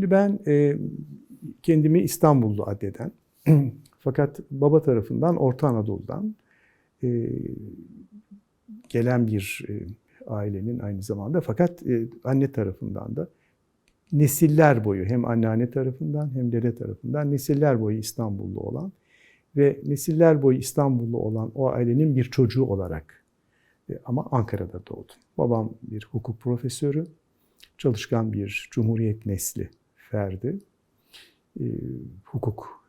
Şimdi ben kendimi İstanbullu addeden fakat baba tarafından Orta Anadolu'dan gelen bir ailenin aynı zamanda fakat anne tarafından da nesiller boyu hem anneanne tarafından hem dede tarafından nesiller boyu İstanbullu olan ve nesiller boyu İstanbullu olan o ailenin bir çocuğu olarak ama Ankara'da doğdum. Babam bir hukuk profesörü, çalışkan bir Cumhuriyet nesli ferdi. Hukuk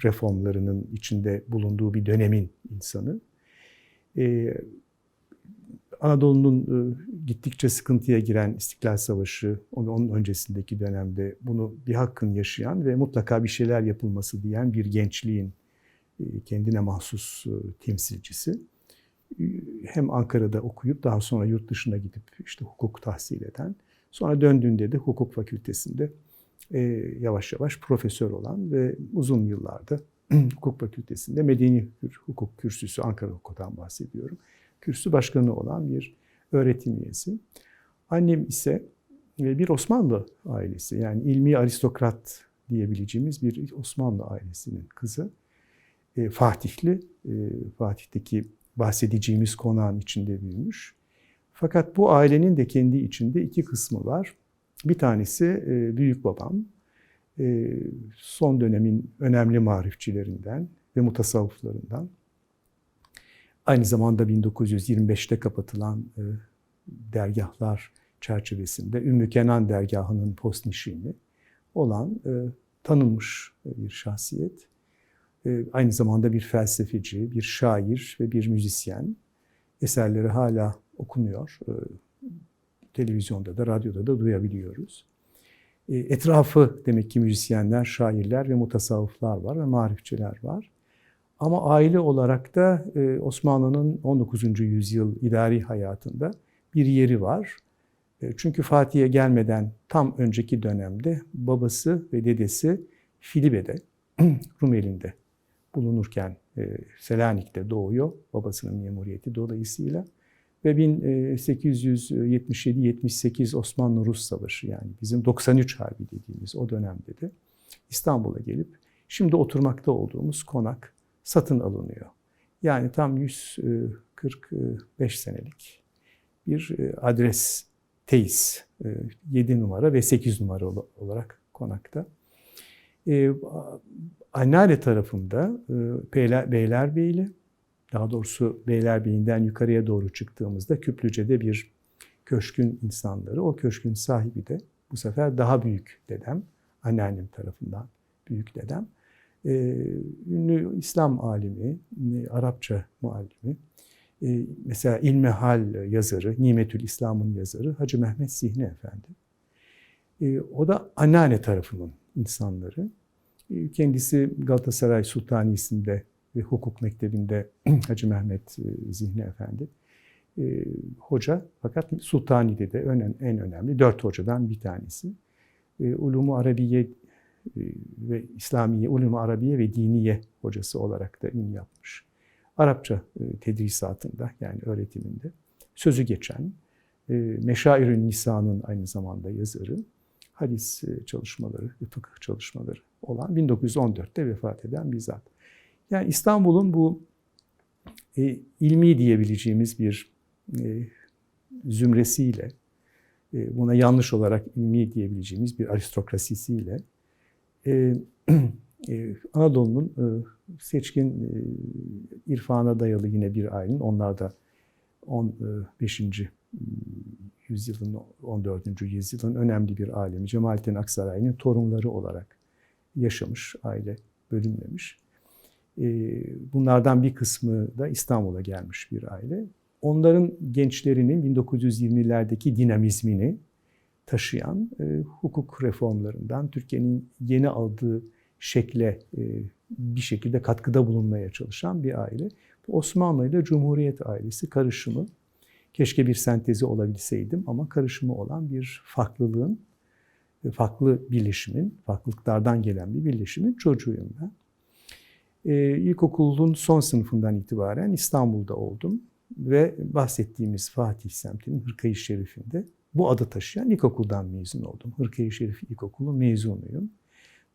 reformlarının içinde bulunduğu bir dönemin insanı. Anadolu'nun gittikçe sıkıntıya giren İstiklal Savaşı, onun öncesindeki dönemde bunu bir hakkın yaşayan ve mutlaka bir şeyler yapılması diyen bir gençliğin kendine mahsus temsilcisi. Hem Ankara'da okuyup daha sonra yurt dışına gidip işte hukuk tahsil eden, sonra döndüğünde de hukuk fakültesinde yavaş yavaş profesör olan ve uzun yıllarda hukuk fakültesinde medeni hukuk kürsüsü, Ankara Hukuk'tan bahsediyorum, kürsü başkanı olan bir öğretim üyesi. Annem ise bir Osmanlı ailesi, yani ilmi aristokrat diyebileceğimiz bir Osmanlı ailesinin kızı. Fatihli, Fatih'teki bahsedeceğimiz konağın içinde büyümüş. Fakat bu ailenin de kendi içinde iki kısmı var. Bir tanesi büyük babam, son dönemin önemli marifçilerinden ve mutasavvıflarından. Aynı zamanda 1925'te kapatılan dergahlar çerçevesinde Ümmü Kenan dergahının postnişini olan tanınmış bir şahsiyet. Aynı zamanda bir felsefeci, bir şair ve bir müzisyen. Eserleri hala okunuyor. Televizyonda da, radyoda da duyabiliyoruz. Etrafı demek ki müzisyenler, şairler ve mutasavvıflar var ve marifçiler var. Ama aile olarak da Osmanlı'nın 19. yüzyıl idari hayatında bir yeri var. Çünkü Fatih'e gelmeden tam önceki dönemde babası ve dedesi Filibe'de, Rumeli'nde bulunurken Selanik'te doğuyor, babasının memuriyeti dolayısıyla. Ve 1877-78 Osmanlı-Rus Savaşı, yani bizim 93 Harbi dediğimiz o dönemde de İstanbul'a gelip şimdi oturmakta olduğumuz konak satın alınıyor. Yani tam 145 senelik bir adresteyiz. 7 numara ve 8 numara olarak konakta. Anneanne tarafında Beylerbeyli, daha doğrusu Beylerbeyi'nden yukarıya doğru çıktığımızda Küplüce'de bir köşkün insanları. O köşkün sahibi de bu sefer daha büyük dedem, anneannem tarafından büyük dedem. Ünlü İslam alimi, Arapça muallimi, mesela İlmihal yazarı, Nimetül İslam'ın yazarı Hacı Mehmet Zihni Efendi. O da anneanne tarafının insanları. Kendisi Galatasaray Sultaniyesi'nde ve hukuk mektebinde Hacı Mehmet Zihni Efendi hoca, fakat Sultani'de de en önemli 4 hocadan bir tanesi. Ulûm-u Arabiye ve İslamiye, Ulûm-u Arabiye ve Diniye hocası olarak da ün yapmış. Arapça tedrisatında, yani öğretiminde sözü geçen, Meşair-ü Nisa'nın aynı zamanda yazarı, hadis çalışmaları ve fıkıh çalışmaları olan 1914'te vefat eden bir zat. Yani İstanbul'un bu ilmi diyebileceğimiz bir zümresiyle, buna yanlış olarak ilmi diyebileceğimiz bir aristokrasisiyle Anadolu'nun seçkin irfana dayalı yine bir ailenin, onlar da 15. yüzyılın, 14. yüzyılın önemli bir alemi Cemalettin Aksaray'ın torunları olarak yaşamış, aile bölünmemiş. Bunlardan bir kısmı da İstanbul'a gelmiş bir aile. Onların gençlerinin 1920'lerdeki dinamizmini taşıyan hukuk reformlarından Türkiye'nin yeni aldığı şekle bir şekilde katkıda bulunmaya çalışan bir aile. Osmanlı ile Cumhuriyet ailesi karışımı, keşke bir sentezi olabilseydim ama karışımı olan bir farklılığın, farklı birleşimin, farklılıklardan gelen bir birleşimin çocuğuyum ben. İlkokulun son sınıfından itibaren İstanbul'da oldum ve bahsettiğimiz Fatih semtinin Hırkayı Şerif'inde bu adı taşıyan ilkokuldan mezun oldum. Hırkaya-i Şerif İlkokulu mezunuyum.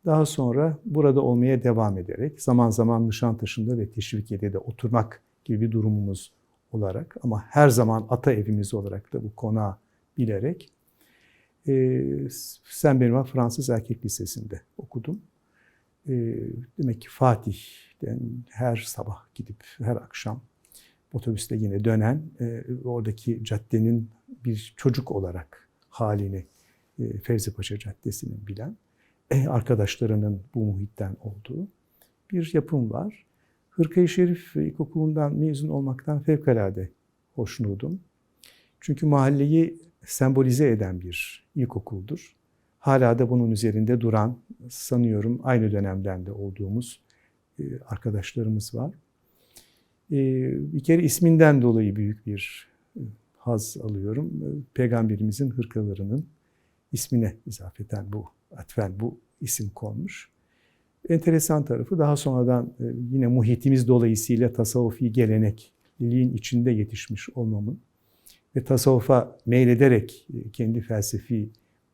Daha sonra burada olmaya devam ederek zaman zaman Nişantaşı'nda ve Teşvikiye'de de oturmak gibi bir durumumuz olarak ama her zaman ata evimiz olarak da bu konağı bilerek Saint-Benoît Fransız Erkek Lisesi'nde okudum. Demek ki Fatih'ten her sabah gidip her akşam otobüste yine dönen oradaki caddenin bir çocuk olarak halini Fevzi Paşa Caddesi'nin bilen arkadaşlarının bu muhitten olduğu bir yapım var. Hırkaya-i Şerif İlkokulu'ndan mezun olmaktan fevkalade hoşnutum. Çünkü mahalleyi sembolize eden bir ilkokuldur. Hala da bunun üzerinde duran, sanıyorum aynı dönemden de olduğumuz arkadaşlarımız var. Bir kere isminden dolayı büyük bir haz alıyorum. Peygamberimizin hırkalarının ismine izafeten atfen bu isim konmuş. Enteresan tarafı daha sonradan yine muhitimiz dolayısıyla tasavvufi gelenekliliğin içinde yetişmiş olmamın ve tasavvufa meylederek kendi felsefi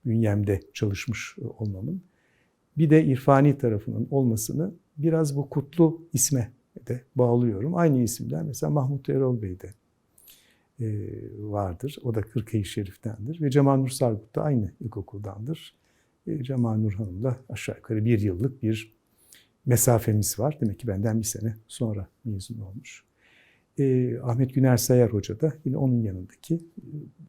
bünyemde çalışmış olmamın bir de irfani tarafının olmasını biraz bu kutlu isme de bağlıyorum. Aynı isimden mesela Mahmut Erol Bey de vardır. O da Hırkaya-i Şerif'tendir ve Cemal Nur Sargut da aynı ilkokuldandır. Cemal Nur Hanım'la aşağı yukarı bir yıllık bir mesafemiz var. Demek ki benden bir sene sonra mezun olmuş. Ahmet Güner Sayar Hoca da yine onun yanındaki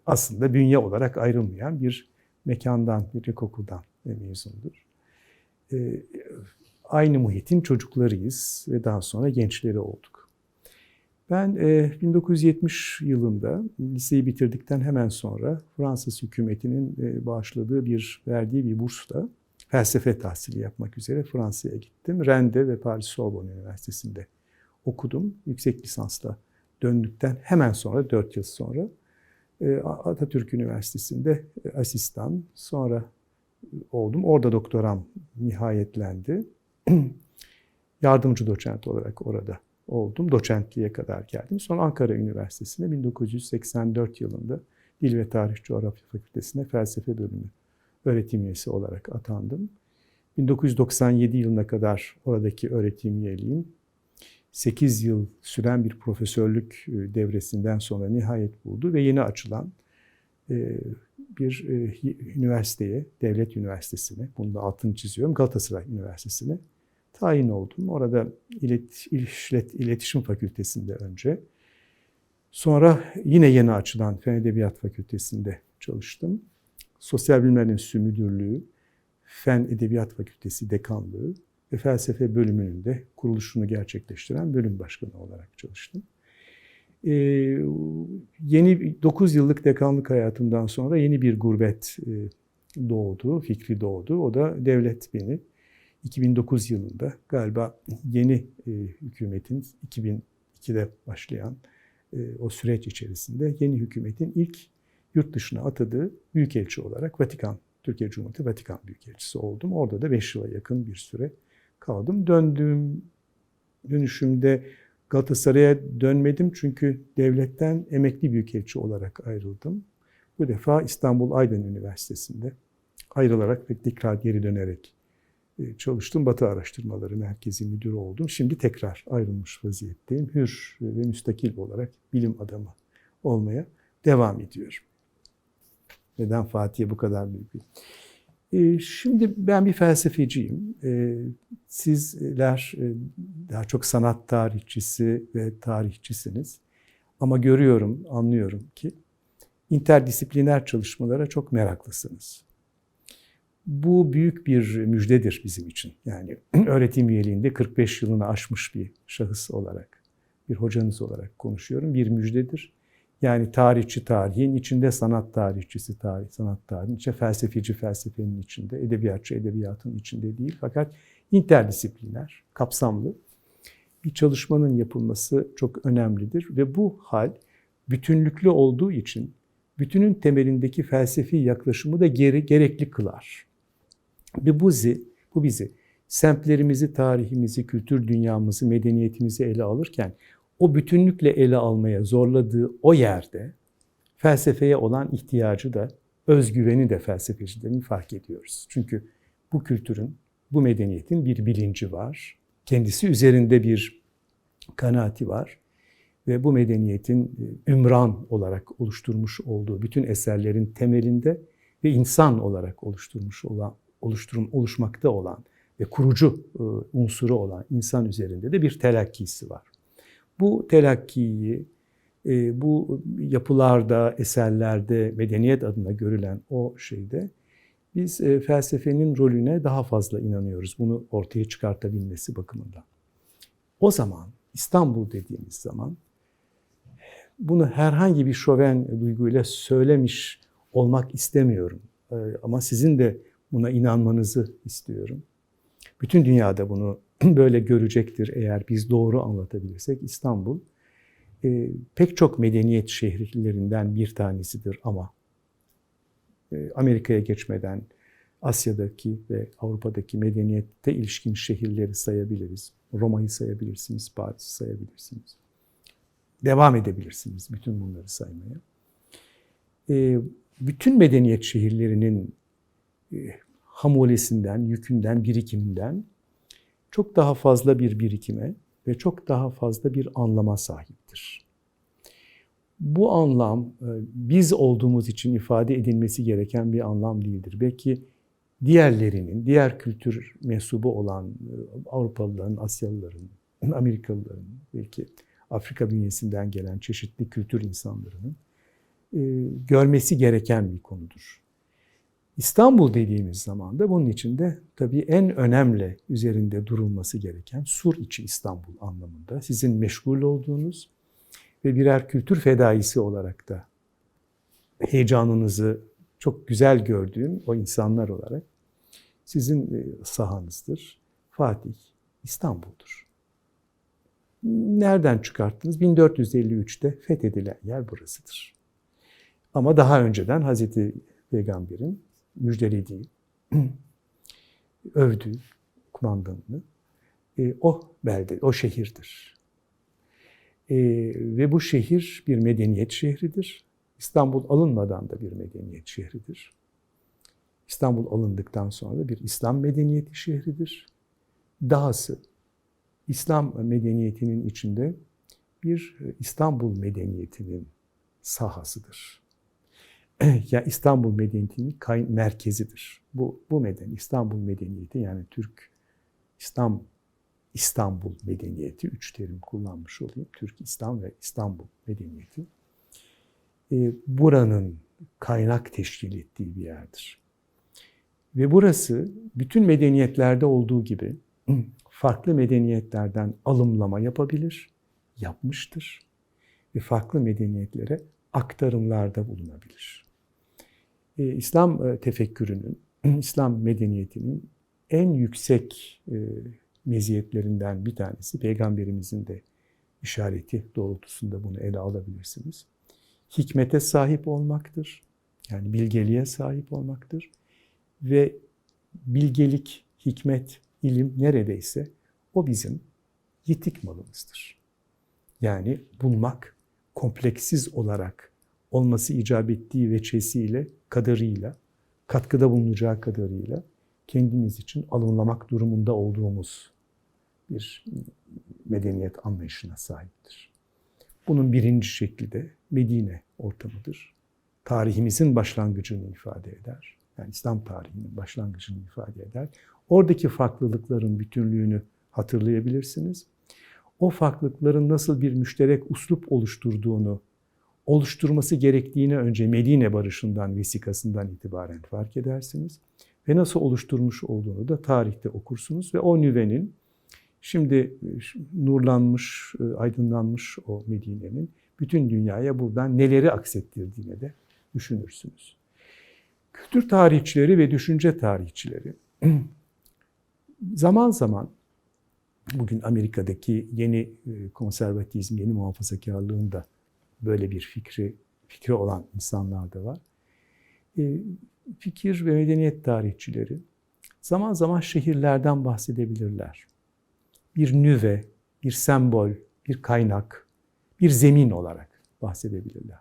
aslında bünye olarak ayrılmayan bir mekandan, bir ilkokuldan mezundur. Aynı muhitin çocuklarıyız ve daha sonra gençleri olduk. Ben 1970 yılında liseyi bitirdikten hemen sonra Fransız hükümetinin verdiği bir bursla felsefe tahsili yapmak üzere Fransa'ya gittim. Rennes'de ve Paris Sorbonne Üniversitesi'nde okudum. Yüksek lisansla döndükten hemen sonra, 4 yıl sonra Atatürk Üniversitesi'nde asistan sonra oldum. Orada doktoram nihayetlendi. Yardımcı doçent olarak orada oldum. Doçentliğe kadar geldim. Sonra Ankara Üniversitesi'nde 1984 yılında Dil ve Tarih Coğrafya Fakültesi'ne felsefe bölümü öğretim üyesi olarak atandım. 1997 yılına kadar oradaki öğretim üyeliğim 8 yıl süren bir profesörlük devresinden sonra nihayet buldu ve yeni açılan bir üniversiteye, devlet üniversitesine, bunu da altını çiziyorum, Galatasaray Üniversitesi'ne tayin oldum. Orada İletişim Fakültesi'nde önce. Sonra yine yeni açılan Fen Edebiyat Fakültesi'nde çalıştım. Sosyal Bilimler Enstitüsü Müdürlüğü, Fen Edebiyat Fakültesi Dekanlığı ve Felsefe bölümünün de kuruluşunu gerçekleştiren bölüm başkanı olarak çalıştım. Yeni 9 yıllık dekanlık hayatımdan sonra yeni bir gurbet fikri doğdu. O da devlet beni 2009 yılında galiba yeni hükümetin 2002'de başlayan o süreç içerisinde yeni hükümetin ilk yurt dışına atadığı büyükelçi olarak Türkiye Cumhuriyeti Vatikan Büyükelçisi oldum. Orada da 5 yıla yakın bir süre kaldım. Dönüşümde Galatasaray'a dönmedim çünkü devletten emekli büyükelçi olarak ayrıldım. Bu defa İstanbul Aydın Üniversitesi'nde ayrılarak ve tekrar geri dönerek çalıştım. Batı Araştırmaları Merkezi Müdürü oldum. Şimdi tekrar ayrılmış vaziyetteyim. Hür ve müstakil olarak bilim adamı olmaya devam ediyorum. Neden Fatih'e bu kadar büyük bir... Şimdi ben bir felsefeciyim. Sizler daha çok sanat tarihçisi ve tarihçisiniz. Ama görüyorum, anlıyorum ki interdisipliner çalışmalara çok meraklısınız. Bu büyük bir müjdedir bizim için. Yani öğretim üyeliğinde 45 yılını aşmış bir şahıs olarak, bir hocanız olarak konuşuyorum. Bir müjdedir. Yani tarihçi tarihin içinde, sanat tarihçisi sanat tarihin içinde, felsefeci felsefenin içinde, edebiyatçı edebiyatın içinde değil. Fakat interdisipliner, kapsamlı bir çalışmanın yapılması çok önemlidir. Ve bu hal bütünlüklü olduğu için bütünün temelindeki felsefi yaklaşımı da gerekli kılar. Ve bu bizi semtlerimizi, tarihimizi, kültür dünyamızı, medeniyetimizi ele alırken o bütünlükle ele almaya zorladığı o yerde felsefeye olan ihtiyacı da özgüveni de felsefecilerin fark ediyoruz. Çünkü bu kültürün, bu medeniyetin bir bilinci var. Kendisi üzerinde bir kanaati var. Ve bu medeniyetin ümran olarak oluşturmuş olduğu bütün eserlerin temelinde ve insan olarak oluşmakta olan ve kurucu unsuru olan insan üzerinde de bir telakkisi var. Bu telakkiyi bu yapılarda, eserlerde, medeniyet adına görülen o şeyde biz felsefenin rolüne daha fazla inanıyoruz. Bunu ortaya çıkartabilmesi bakımından. O zaman İstanbul dediğimiz zaman bunu herhangi bir şoven duyguyla söylemiş olmak istemiyorum. Ama sizin de buna inanmanızı istiyorum. Bütün dünyada bunu böyle görecektir eğer biz doğru anlatabilirsek. İstanbul pek çok medeniyet şehirlerinden bir tanesidir ama Amerika'ya geçmeden Asya'daki ve Avrupa'daki medeniyette ilişkin şehirleri sayabiliriz. Roma'yı sayabilirsiniz, Paris'i sayabilirsiniz. Devam edebilirsiniz bütün bunları saymaya. Bütün medeniyet şehirlerinin hamolesinden, yükünden, birikiminden çok daha fazla bir birikime ve çok daha fazla bir anlama sahiptir. Bu anlam biz olduğumuz için ifade edilmesi gereken bir anlam değildir. Belki diğerlerinin, diğer kültür mensubu olan Avrupalıların, Asyalıların, Amerikalıların, belki Afrika bünyesinden gelen çeşitli kültür insanlarının görmesi gereken bir konudur. İstanbul dediğimiz zaman da bunun içinde tabii en önemli üzerinde durulması gereken Sur içi İstanbul anlamında sizin meşgul olduğunuz ve birer kültür fedaisi olarak da heyecanınızı çok güzel gördüğüm o insanlar olarak sizin sahanızdır. Fatih İstanbul'dur. Nereden çıkarttınız? 1453'te fethedilen yer burasıdır. Ama daha önceden Hazreti Peygamber'in müjdelediği, övdüğü kumandanını o belde, o şehirdir. Ve bu şehir bir medeniyet şehridir. İstanbul alınmadan da bir medeniyet şehridir. İstanbul alındıktan sonra da bir İslam medeniyeti şehridir. Dahası İslam medeniyetinin içinde bir İstanbul medeniyetinin sahasıdır. Ya İstanbul medeniyetinin merkezidir. Bu İstanbul medeniyeti yani İstanbul medeniyeti, 3 terim kullanmış olayım. Türk, İslam ve İstanbul medeniyeti. Buranın kaynak teşkil ettiği bir yerdir. Ve burası bütün medeniyetlerde olduğu gibi farklı medeniyetlerden alımlama yapabilir, yapmıştır ve farklı medeniyetlere aktarımlarda bulunabilir. İslam tefekkürünün, İslam medeniyetinin en yüksek meziyetlerinden bir tanesi, Peygamberimizin de işareti doğrultusunda bunu ele alabilirsiniz. Hikmete sahip olmaktır, yani bilgeliğe sahip olmaktır ve bilgelik, hikmet, ilim neredeyse o bizim yitik malımızdır. Yani bulmak, kompleksiz olarak olması icap ettiği veçesiyle, kadarıyla, katkıda bulunacağı kadarıyla kendimiz için alımlamak durumunda olduğumuz bir medeniyet anlayışına sahiptir. Bunun birinci şekli de Medine ortamıdır. Tarihimizin başlangıcını ifade eder. Yani İslam tarihinin başlangıcını ifade eder. Oradaki farklılıkların bütünlüğünü hatırlayabilirsiniz. O farklılıkların nasıl bir müşterek uslup oluşturması gerektiğini önce Medine Barışı'ndan, vesikasından itibaren fark edersiniz. Ve nasıl oluşturmuş olduğunu da tarihte okursunuz ve o nüvenin şimdi nurlanmış, aydınlanmış o Medine'nin bütün dünyaya buradan neleri aksettirdiğini de düşünürsünüz. Kültür tarihçileri ve düşünce tarihçileri zaman zaman bugün Amerika'daki yeni konservatizm, yeni muhafazakarlığın da böyle bir fikri olan insanlar da var. Fikir ve medeniyet tarihçileri zaman zaman şehirlerden bahsedebilirler. Bir nüve, bir sembol, bir kaynak, bir zemin olarak bahsedebilirler.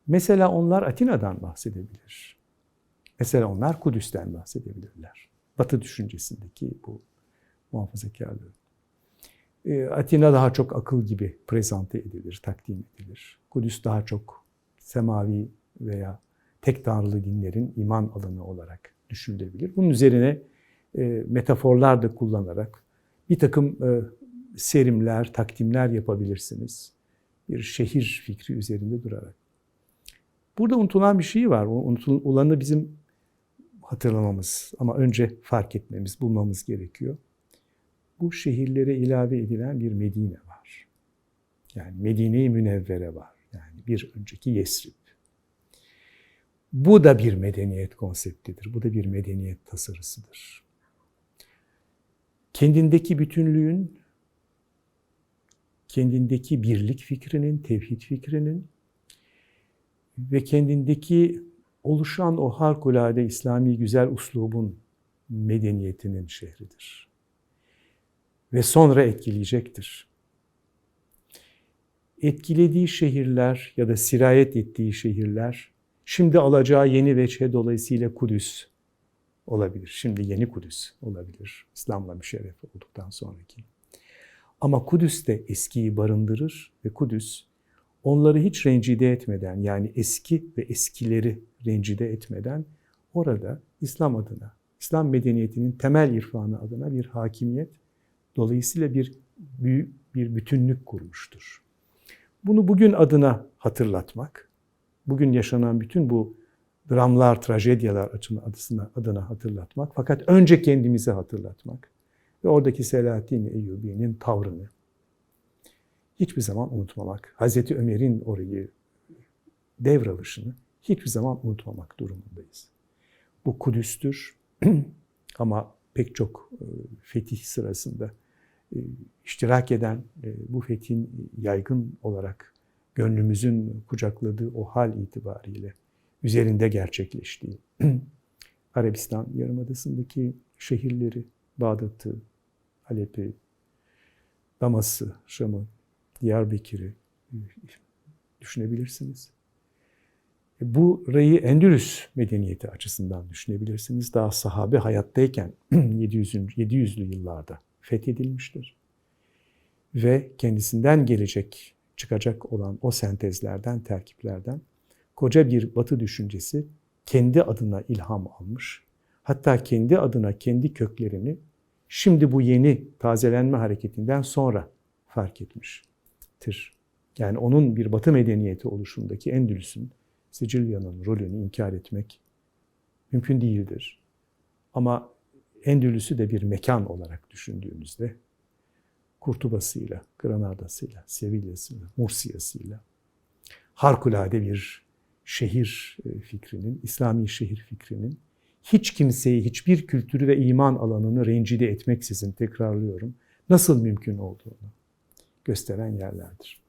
Mesela onlar Atina'dan bahsedebilir. Mesela onlar Kudüs'ten bahsedebilirler. Batı düşüncesindeki bu muhafazakarlığı. Atina daha çok akıl gibi prezente edilir, takdim edilir. Kudüs daha çok semavi veya tek tanrılı dinlerin iman alanı olarak düşünülebilir. Bunun üzerine metaforlar da kullanarak bir takım serimler, takdimler yapabilirsiniz. Bir şehir fikri üzerinde durarak. Burada unutulan bir şey var. O unutulanı bizim hatırlamamız ama önce fark etmemiz, bulmamız gerekiyor. Bu şehirlere ilave edilen bir Medine var. Yani Medine-i Münevvere var. Yani bir önceki Yesrib. Bu da bir medeniyet konseptidir. Bu da bir medeniyet tasarısıdır. Kendindeki bütünlüğün, kendindeki birlik fikrinin, tevhid fikrinin ve kendindeki oluşan o harikulade İslami güzel uslubun medeniyetinin şehridir. Ve sonra etkileyecektir. Etkilediği şehirler ya da sirayet ettiği şehirler, şimdi alacağı yeni veçhe dolayısıyla Kudüs olabilir. Şimdi yeni Kudüs olabilir. İslam'la müşerref olduktan sonraki. Ama Kudüs de eskiyi barındırır ve Kudüs onları hiç rencide etmeden, yani eski ve eskileri rencide etmeden orada İslam adına, İslam medeniyetinin temel irfanı adına bir hakimiyet, dolayısıyla bir bütünlük kurmuştur. Bunu bugün adına hatırlatmak, bugün yaşanan bütün bu dramlar, trajedyalar adına hatırlatmak, fakat önce kendimizi hatırlatmak ve oradaki Selahaddin Eyyubi'nin tavrını hiçbir zaman unutmamak, Hazreti Ömer'in orayı devralışını hiçbir zaman unutmamak durumundayız. Bu Kudüs'tür ama pek çok fetih sırasında iştirak eden, bu fethin yaygın olarak gönlümüzün kucakladığı o hal itibariyle üzerinde gerçekleştiği Arabistan Yarımadası'ndaki şehirleri, Bağdat'ı, Halep'i, Damas'ı, Şam'ı, Diyarbakır'ı düşünebilirsiniz. Burayı Endülüs medeniyeti açısından düşünebilirsiniz. Daha sahabe hayattayken 700'lü yıllarda fethedilmiştir. Ve kendisinden çıkacak olan o sentezlerden, terkiplerden koca bir Batı düşüncesi kendi adına ilham almış. Hatta kendi adına kendi köklerini şimdi bu yeni tazelenme hareketinden sonra fark etmiştir. Yani onun bir Batı medeniyeti oluşumundaki Endülüs'ün, Sicilya'nın rolünü inkar etmek mümkün değildir. Ama Endülüs'ü de bir mekan olarak düşündüğünüzde Kurtuba'sıyla, Granada'sıyla, Sevilla'sıyla, Mursiya'sıyla harikulade bir şehir fikrinin, İslami şehir fikrinin hiç kimseyi, hiçbir kültürü ve iman alanını rencide etmeksizin, tekrarlıyorum, nasıl mümkün olduğunu gösteren yerlerdir.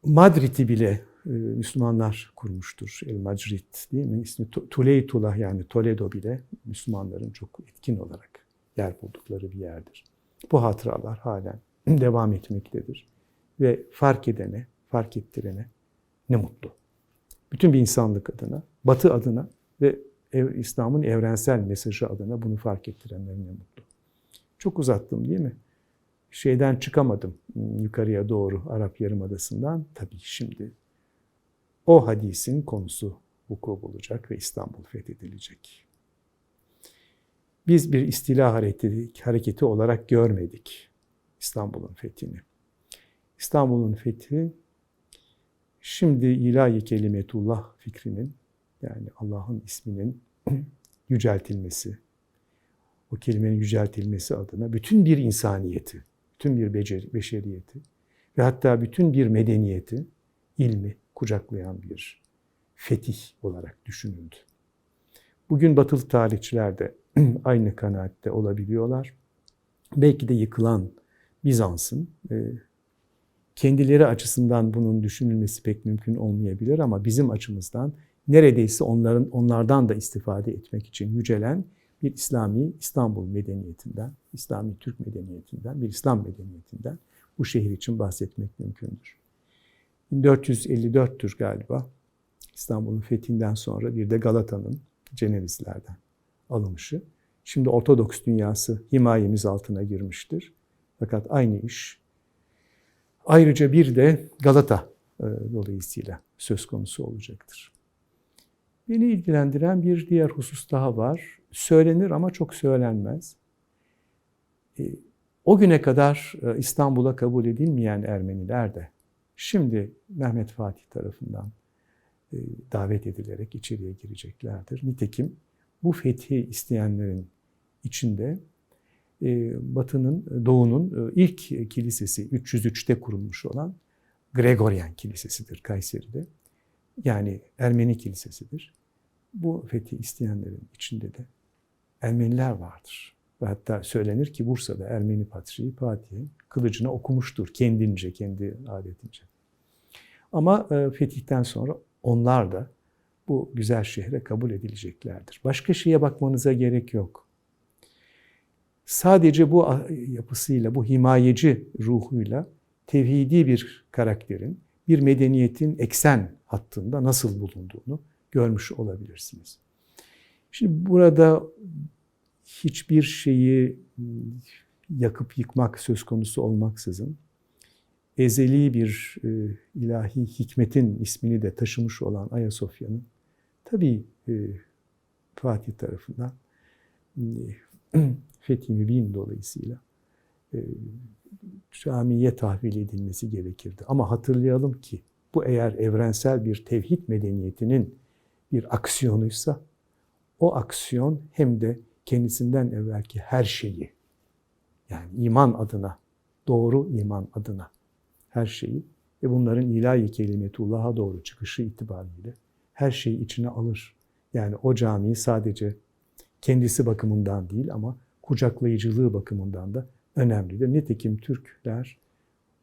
Madrid'i bile Müslümanlar kurmuştur. El Madrid değil mi? İsmi Tuleytullah, yani Toledo bile Müslümanların çok etkin olarak yer buldukları bir yerdir. Bu hatıralar halen devam etmektedir. Ve fark edene, fark ettirene ne mutlu. Bütün bir insanlık adına, Batı adına ve İslam'ın evrensel mesajı adına bunu fark ettirenlere ne mutlu. Çok uzattım değil mi? Şeyden çıkamadım yukarıya doğru, Arap Yarımadası'ndan. Tabii şimdi o hadisin konusu vuku bulacak ve İstanbul fethedilecek. Biz bir istila hareketi olarak görmedik İstanbul'un fethini. İstanbul'un fethi şimdi ilahi kelimetullah fikrinin, yani Allah'ın isminin yüceltilmesi, o kelimenin yüceltilmesi adına bütün bir insaniyeti, bütün bir beşeriyeti ve hatta bütün bir medeniyeti, ilmi kucaklayan bir fetih olarak düşünüldü. Bugün batılı tarihçiler de aynı kanaatte olabiliyorlar. Belki de yıkılan Bizans'ın kendileri açısından bunun düşünülmesi pek mümkün olmayabilir ama bizim açımızdan neredeyse onlardan da istifade etmek için yücelen bir İslami İstanbul medeniyetinden, İslami Türk medeniyetinden, bir İslam medeniyetinden bu şehir için bahsetmek mümkündür. 1454'tür galiba. İstanbul'un fethinden sonra bir de Galata'nın Cenevizlerden alınışı. Şimdi Ortodoks dünyası himayemiz altına girmiştir. Fakat aynı iş ayrıca bir de Galata dolayısıyla söz konusu olacaktır. Beni ilgilendiren bir diğer husus daha var. Söylenir ama çok söylenmez. O güne kadar İstanbul'a kabul edilmeyen Ermeniler de şimdi Mehmet Fatih tarafından davet edilerek içeriye gireceklerdir. Nitekim bu fethi isteyenlerin içinde Doğu'nun ilk kilisesi 303'te kurulmuş olan Gregorian Kilisesi'dir Kayseri'de. Yani Ermeni kilisesidir. Bu fethi isteyenlerin içinde de Ermeniler vardır. Ve hatta söylenir ki Bursa'da Ermeni Patriği Fatih'in kılıcını okumuştur kendince, kendi adetince. Ama fetihten sonra onlar da bu güzel şehre kabul edileceklerdir. Başka şeye bakmanıza gerek yok. Sadece bu yapısıyla, bu himayeci ruhuyla tevhidi bir karakterin, bir medeniyetin eksen hattında nasıl bulunduğunu görmüş olabilirsiniz. Şimdi burada hiçbir şeyi yakıp yıkmak söz konusu olmaksızın ezeli bir ilahi hikmetin ismini de taşımış olan Ayasofya'nın tabii Fatih tarafından Fethi Mübin dolayısıyla camiye tahvil edilmesi gerekirdi. Ama hatırlayalım ki bu eğer evrensel bir tevhid medeniyetinin bir aksiyonuysa o aksiyon hem de kendisinden evvelki her şeyi, yani iman adına, doğru iman adına her şeyi ve bunların ilahi kelimetullah'a doğru çıkışı itibariyle her şeyi içine alır. Yani o camiyi sadece kendisi bakımından değil ama kucaklayıcılığı bakımından da önemlidir. Nitekim Türkler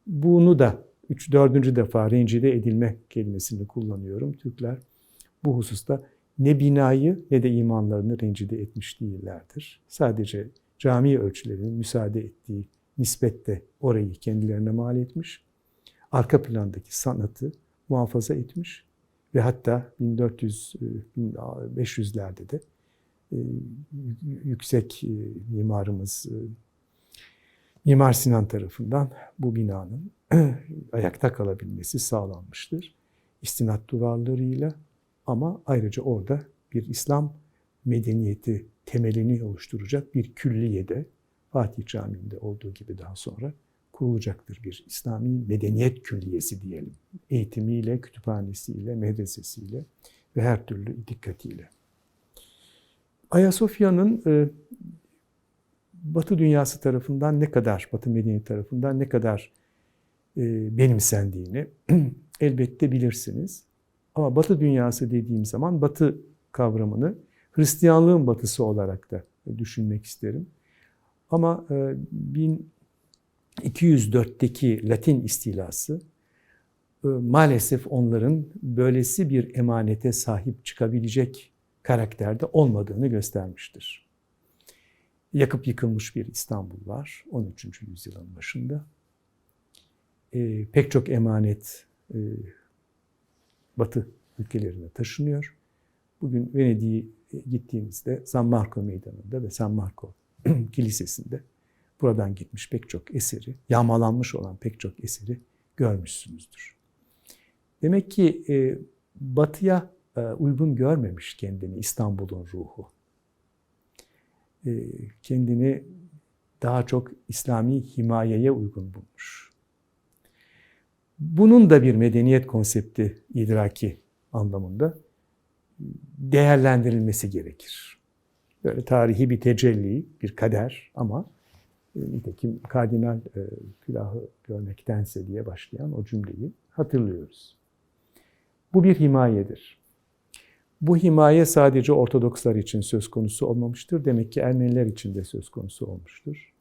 bunu da 3-4. defa rencide edilme kelimesini kullanıyorum. Türkler bu hususta ne binayı ne de imanlarını rencide etmiş değillerdir. Sadece cami ölçülerinin müsaade ettiği nispette orayı kendilerine mal etmiş. Arka plandaki sanatı muhafaza etmiş ve hatta 1400-1500'lerde de yüksek mimarımız Mimar Sinan tarafından bu binanın ayakta kalabilmesi sağlanmıştır. İstinat duvarlarıyla ama ayrıca orada bir İslam medeniyeti temelini oluşturacak bir külliyede Fatih Camii'nde olduğu gibi daha sonra kurulacaktır bir İslami medeniyet külliyesi diyelim. Eğitimiyle, kütüphanesiyle, medresesiyle ve her türlü dikkatiyle. Ayasofya'nın Batı dünyası tarafından ne kadar, Batı medeniyeti tarafından ne kadar benimsendiğini elbette bilirsiniz. Ama Batı dünyası dediğim zaman Batı kavramını Hristiyanlığın batısı olarak da düşünmek isterim. Ama 1204'teki Latin istilası maalesef onların böylesi bir emanete sahip çıkabilecek karakterde olmadığını göstermiştir. Yakıp yıkılmış bir İstanbul var 13. yüzyılın başında. Pek çok emanet Batı ülkelerine taşınıyor. Bugün Venedik'e gittiğinizde San Marco Meydanı'nda ve San Marco Kilisesi'nde buradan gitmiş pek çok eseri, yağmalanmış olan pek çok eseri görmüşsünüzdür. Demek ki Batı'ya uygun görmemiş kendini İstanbul'un ruhu. Kendini daha çok İslami himayeye uygun bulmuş. Bunun da bir medeniyet konsepti idraki anlamında değerlendirilmesi gerekir. Böyle tarihi bir tecelli, bir kader ama nitekim kardinal külahı görmektense diye başlayan o cümleyi hatırlıyoruz. Bu bir himayedir. Bu himaye sadece Ortodokslar için söz konusu olmamıştır. Demek ki Ermeniler için de söz konusu olmuştur.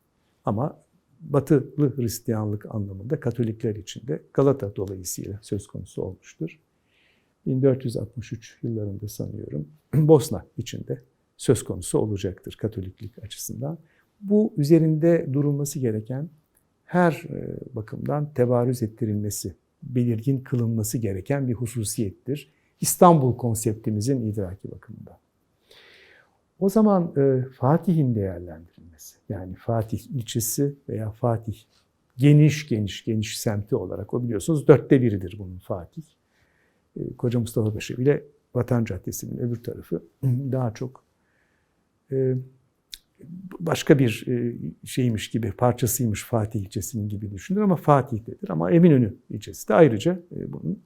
Ama Batılı Hristiyanlık anlamında Katolikler için de Galata dolayısıyla söz konusu olmuştur. 1463 yıllarında sanıyorum Bosna için de söz konusu olacaktır Katoliklik açısından. Bu üzerinde durulması gereken her bakımdan tebarüz ettirilmesi belirgin kılınması gereken bir hususiyettir. İstanbul konseptimizin idraki bakımından. O zaman Fatih'in değerlendirilmesi, yani Fatih ilçesi veya Fatih geniş semti olarak, o biliyorsunuz 1/4'üdür bunun Fatih. Koca Mustafa Paşa ile Vatan Caddesi'nin öbür tarafı daha çok başka bir şeymiş gibi, parçasıymış Fatih ilçesinin gibi düşünülür ama Fatih'tedir. Ama Eminönü ilçesi de ayrıca bunun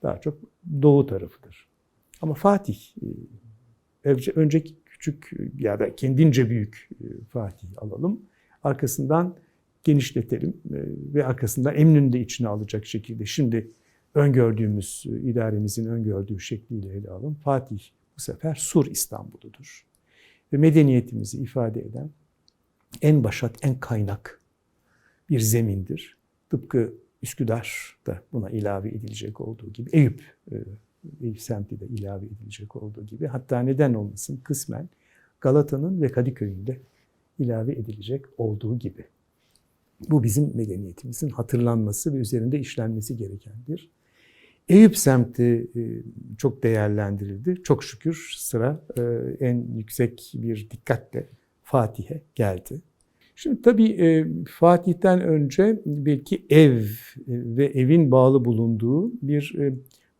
daha çok doğu tarafıdır. Ama Fatih, önceki küçük ya da kendince büyük Fatih alalım. Arkasından genişletelim ve arkasından Eminönü'nü de içine alacak şekilde şimdi öngördüğümüz, idaremizin öngördüğü şekliyle ele alalım. Fatih bu sefer Sur İstanbul'udur. Ve medeniyetimizi ifade eden en başat, en kaynak bir zemindir. Tıpkı Üsküdar'da buna ilave edilecek olduğu gibi, Eyüp semti de ilave edilecek olduğu gibi, hatta neden olmasın kısmen Galata'nın ve Kadıköy'ün de ilave edilecek olduğu gibi. Bu bizim medeniyetimizin hatırlanması ve üzerinde işlenmesi gerekendir. Eyüp semti çok değerlendirildi. Çok şükür sıra en yüksek bir dikkatle Fatih'e geldi. Şimdi tabii Fatih'ten önce belki ev ve evin bağlı bulunduğu bir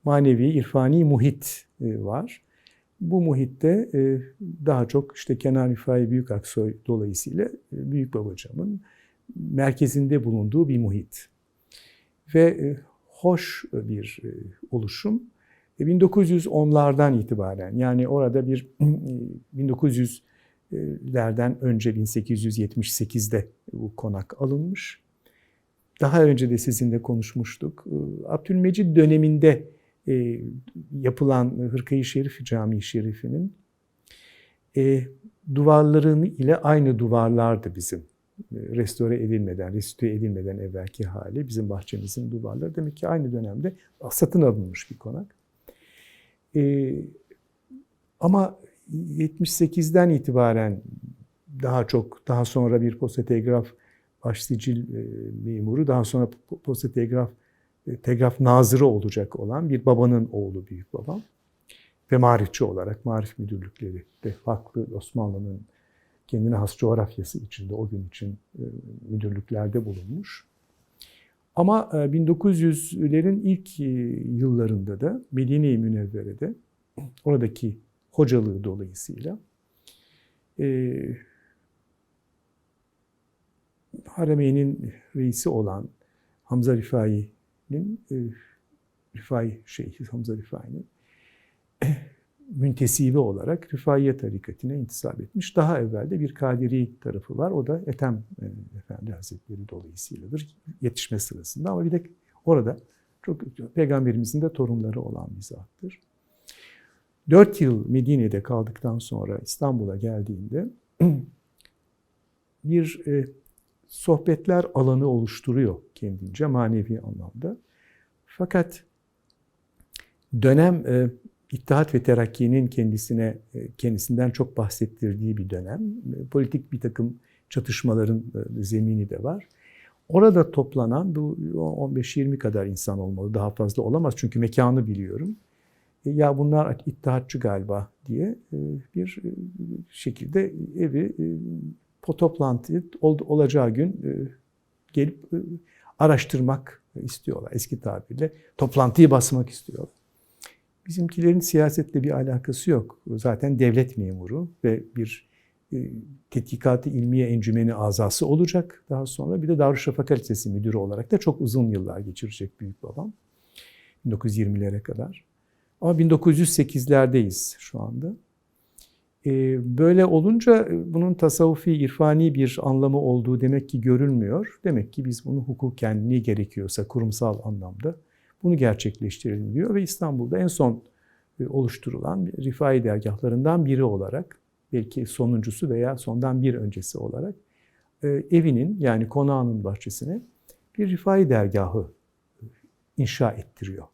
manevi, irfani muhit var. Bu muhitte daha çok işte Kenan Rifai Büyükaksoy dolayısıyla Büyükbabacam'ın merkezinde bulunduğu bir muhit. Ve hoş bir oluşum. 1910'lardan itibaren, yani orada bir 1900'lerden önce 1878'de bu konak alınmış. Daha önce de sizinle konuşmuştuk. Abdülmecid döneminde yapılan Hırkayı Şerif Camii Şerifi'nin duvarları ile aynı duvarlardı bizim. Restore edilmeden evvelki hali, bizim bahçemizin duvarları. Demek ki aynı dönemde satın alınmış bir konak. Ama 78'den itibaren daha sonra bir posta telgraf başsicil memuru, daha sonra posta telgraf nazırı olacak olan bir babanın oğlu, büyük babam ve marifçi olarak marif müdürlükleri de farklı Osmanlı'nın kendine has coğrafyası içinde o gün için müdürlüklerde bulunmuş. Ama 1900'lerin ilk yıllarında da Medine-i Münevvere'de oradaki hocalığı dolayısıyla Harameyn'in reisi olan Hamza Rifai'nin Hamza Rifai'nin müntesibi olarak Rifaiye tarikatine intisap etmiş. Daha evvel de bir Kadiri tarafı var. O da Ethem Efendi Hazretleri dolayısıyladır yetişme sırasında. Ama bir de orada çok Peygamberimizin de torunları olan bir zattır. 4 yıl Medine'de kaldıktan sonra İstanbul'a geldiğinde bir sohbetler alanı oluşturuyor kendince manevi anlamda. Fakat dönem İttihat ve Terakki'nin kendisinden çok bahsettirdiği bir dönem. Politik bir takım çatışmaların zemini de var. Orada toplanan bu 15-20 kadar insan olmalı, daha fazla olamaz çünkü mekanı biliyorum. Ya bunlar İttihatçı galiba diye bir şekilde evi toplantı olacağı gün gelip araştırmak istiyorlar. Eski tabirle toplantıyı basmak istiyorlar. Bizimkilerin siyasetle bir alakası yok. Zaten devlet memuru ve bir Tetkikat-ı İlmiye Encümeni azası olacak. Daha sonra bir de Darüşşafaka Lisesi müdürü olarak da çok uzun yıllar geçirecek büyük babam. 1920'lere kadar. Ama 1908'lerdeyiz şu anda. Böyle olunca bunun tasavvufi, irfani bir anlamı olduğu demek ki görülmüyor. Demek ki biz bunu hukuken ne gerekiyorsa kurumsal anlamda bunu gerçekleştirelim diyor ve İstanbul'da en son oluşturulan Rifai dergahlarından biri olarak, belki sonuncusu veya sondan bir öncesi olarak evinin yani konağının bahçesine bir Rifai dergahı inşa ettiriyor.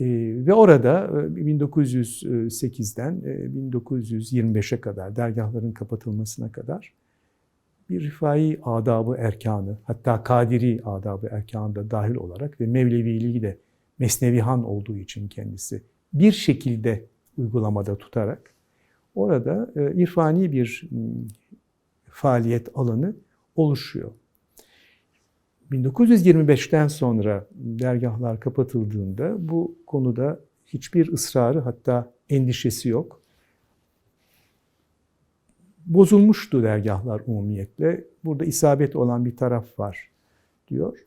Ve orada 1908'den 1925'e kadar, dergahların kapatılmasına kadar bir Rifai adabı erkanı, hatta Kadiri adabı erkanı da dahil olarak ve Mevleviliği de Mesnevihan olduğu için kendisi bir şekilde uygulamada tutarak orada irfani bir faaliyet alanı oluşuyor. 1925'ten sonra dergahlar kapatıldığında bu konuda hiçbir ısrarı, hatta endişesi yok. Bozulmuştu dergahlar umumiyetle. Burada isabet olan bir taraf var diyor.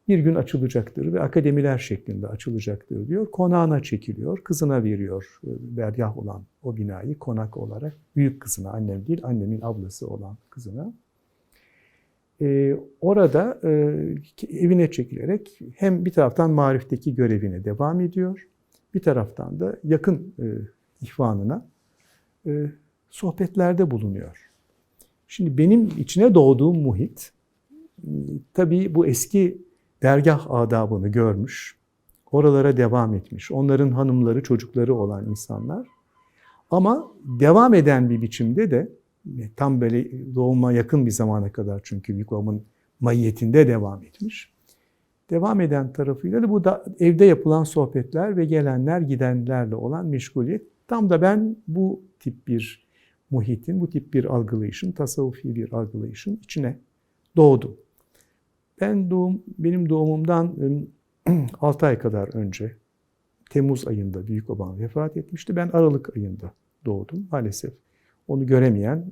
Bir gün açılacaktır ve akademiler şeklinde açılacaktır diyor. Konağına çekiliyor, kızına veriyor dergah olan o binayı konak olarak. Büyük kızına, annem değil, annemin ablası olan kızına. Orada evine çekilerek hem bir taraftan marifteki görevine devam ediyor, bir taraftan da yakın ihvanına sohbetlerde bulunuyor. Şimdi benim içine doğduğum muhit, tabii bu eski dergah adabını görmüş, oralara devam etmiş, onların hanımları, çocukları olan insanlar. Ama devam eden bir biçimde de, tam böyle doğuma yakın bir zamana kadar çünkü büyük babamın mahiyetinde devam etmiş. Devam eden tarafıyla da bu da evde yapılan sohbetler ve gelenler gidenlerle olan meşguliyet. Tam da ben bu tip bir muhitin, bu tip bir algılayışın, tasavvufi bir algılayışın içine doğdum. Benim doğumumdan 6 ay kadar önce, Temmuz ayında büyük babam vefat etmişti. Ben Aralık ayında doğdum. Maalesef onu göremeyen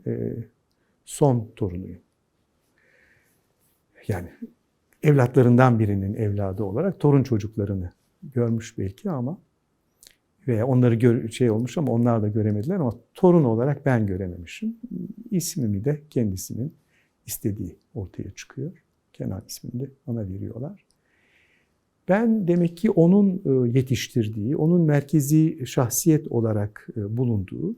son torunuyum. Yani evlatlarından birinin evladı olarak torun çocuklarını görmüş belki ama veya onları olmuş ama onlar da göremediler ama torun olarak ben görememişim. İsmimi de kendisinin istediği ortaya çıkıyor. Kenan ismini de bana veriyorlar. Ben demek ki onun yetiştirdiği, onun merkezi şahsiyet olarak bulunduğu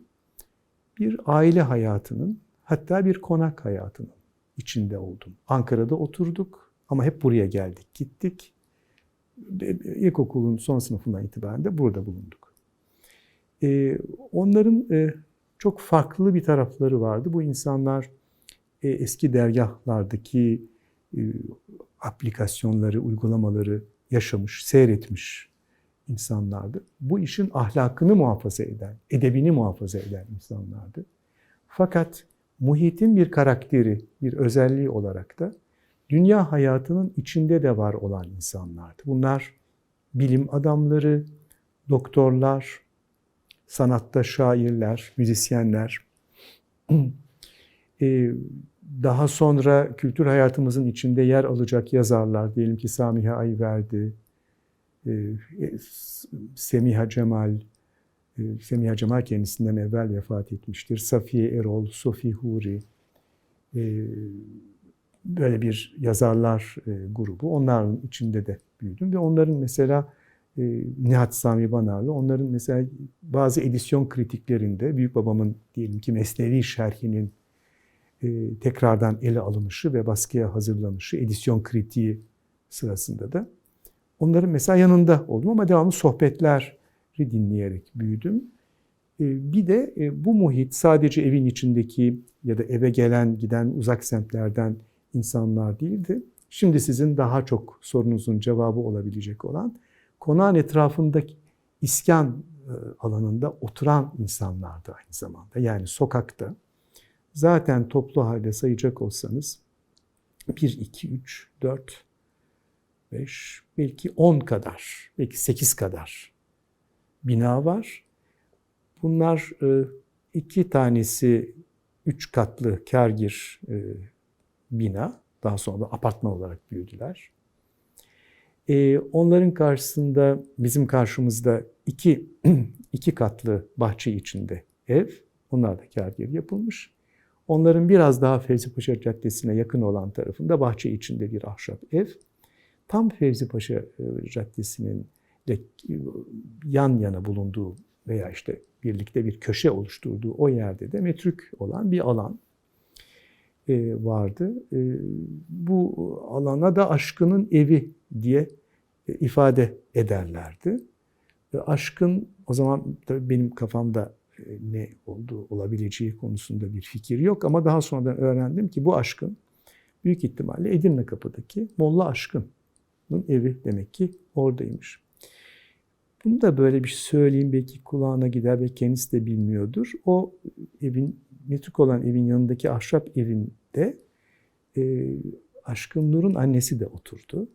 bir aile hayatının, hatta bir konak hayatının içinde oldum. Ankara'da oturduk ama hep buraya geldik, gittik. İlkokulun son sınıfından itibaren de burada bulunduk. Onların çok farklı bir tarafları vardı. Bu insanlar eski dergahlardaki aplikasyonları, uygulamaları yaşamış, seyretmiş insanlardı. Bu işin ahlakını muhafaza eden, edebini muhafaza eden insanlardı. Fakat muhitin bir karakteri, bir özelliği olarak da dünya hayatının içinde de var olan insanlardı. Bunlar bilim adamları, doktorlar, sanatta şairler, müzisyenler. Daha sonra kültür hayatımızın içinde yer alacak yazarlar, diyelim ki Samiha Ayverdi, Semiha Cemal, Semiha Cemal kendisinden evvel vefat etmiştir. Safiye Erol, Sofi Huri, böyle bir yazarlar grubu. Onların içinde de büyüdüm ve onların mesela Nihat Sami Banarlı, onların mesela bazı edisyon kritiklerinde büyük babamın diyelim ki Mesnevi şerhinin tekrardan ele alınışı ve baskıya hazırlanışı, edisyon kritiği sırasında da onların mesela yanında oldum ama devamlı sohbetleri dinleyerek büyüdüm. Bir de bu muhit sadece evin içindeki ya da eve gelen giden uzak semtlerden insanlar değildi. Şimdi sizin daha çok sorunuzun cevabı olabilecek olan konağın etrafındaki iskan alanında oturan insanlardı aynı zamanda. Yani sokakta zaten toplu halde sayacak olsanız 1, 2, 3, 4, 5, belki 10 kadar, belki 8 kadar bina var. Bunlar 2 tanesi 3 katlı kârgir bina. Daha sonra da apartman olarak büyüdüler. Onların karşısında, bizim karşımızda 2 katlı bahçe içinde ev. Onlar da kârgir yapılmış. Onların biraz daha Fevzi Paşa Caddesi'ne yakın olan tarafında bahçe içinde bir ahşap ev. Tam Fevzi Paşa Caddesi'nin de yan yana bulunduğu veya işte birlikte bir köşe oluşturduğu o yerde de metruk olan bir alan vardı. Bu alana da aşkının evi diye ifade ederlerdi. Aşkın, o zaman tabii benim kafamda ne olduğu, olabileceği konusunda bir fikir yok. Ama daha sonradan öğrendim ki bu Aşkın büyük ihtimalle Edirne Kapı'daki Molla Aşkın'ın evi demek ki oradaymış. Bunu da böyle bir şey söyleyeyim, belki kulağına gider ve kendisi de bilmiyordur. O evin, metrik olan evin yanındaki ahşap evinde Aşkın Nur'un annesi de oturdu.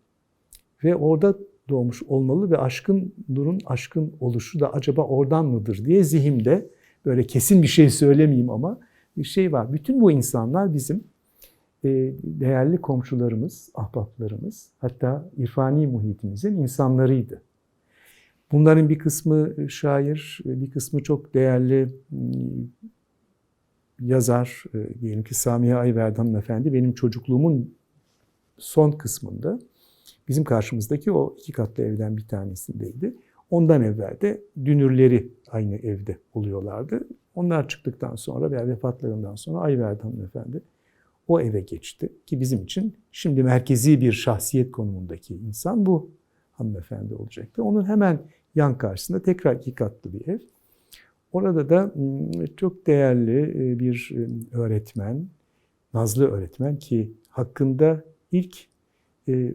Ve orada doğmuş olmalı ve Aşkın Nur'un aşkın oluşu da acaba oradan mıdır diye zihnimde, böyle kesin bir şey söylemeyeyim ama bir şey var. Bütün bu insanlar bizim değerli komşularımız, ahbaplarımız, hatta irfani muhitimizin insanlarıydı. Bunların bir kısmı şair, bir kısmı çok değerli yazar. Diyelim ki Samiha Ayverdi hanımefendi benim çocukluğumun son kısmında bizim karşımızdaki o 2 katlı evden bir tanesindeydi. Ondan evvel de dünürleri aynı evde oluyorlardı. Onlar çıktıktan sonra veya vefatlarından sonra Ayverdi hanımefendi o eve geçti. Ki bizim için şimdi merkezi bir şahsiyet konumundaki insan bu hanımefendi olacaktı. Onun hemen yan karşısında tekrar 2 katlı bir ev. Orada da çok değerli bir öğretmen, Nazlı öğretmen ki hakkında ilk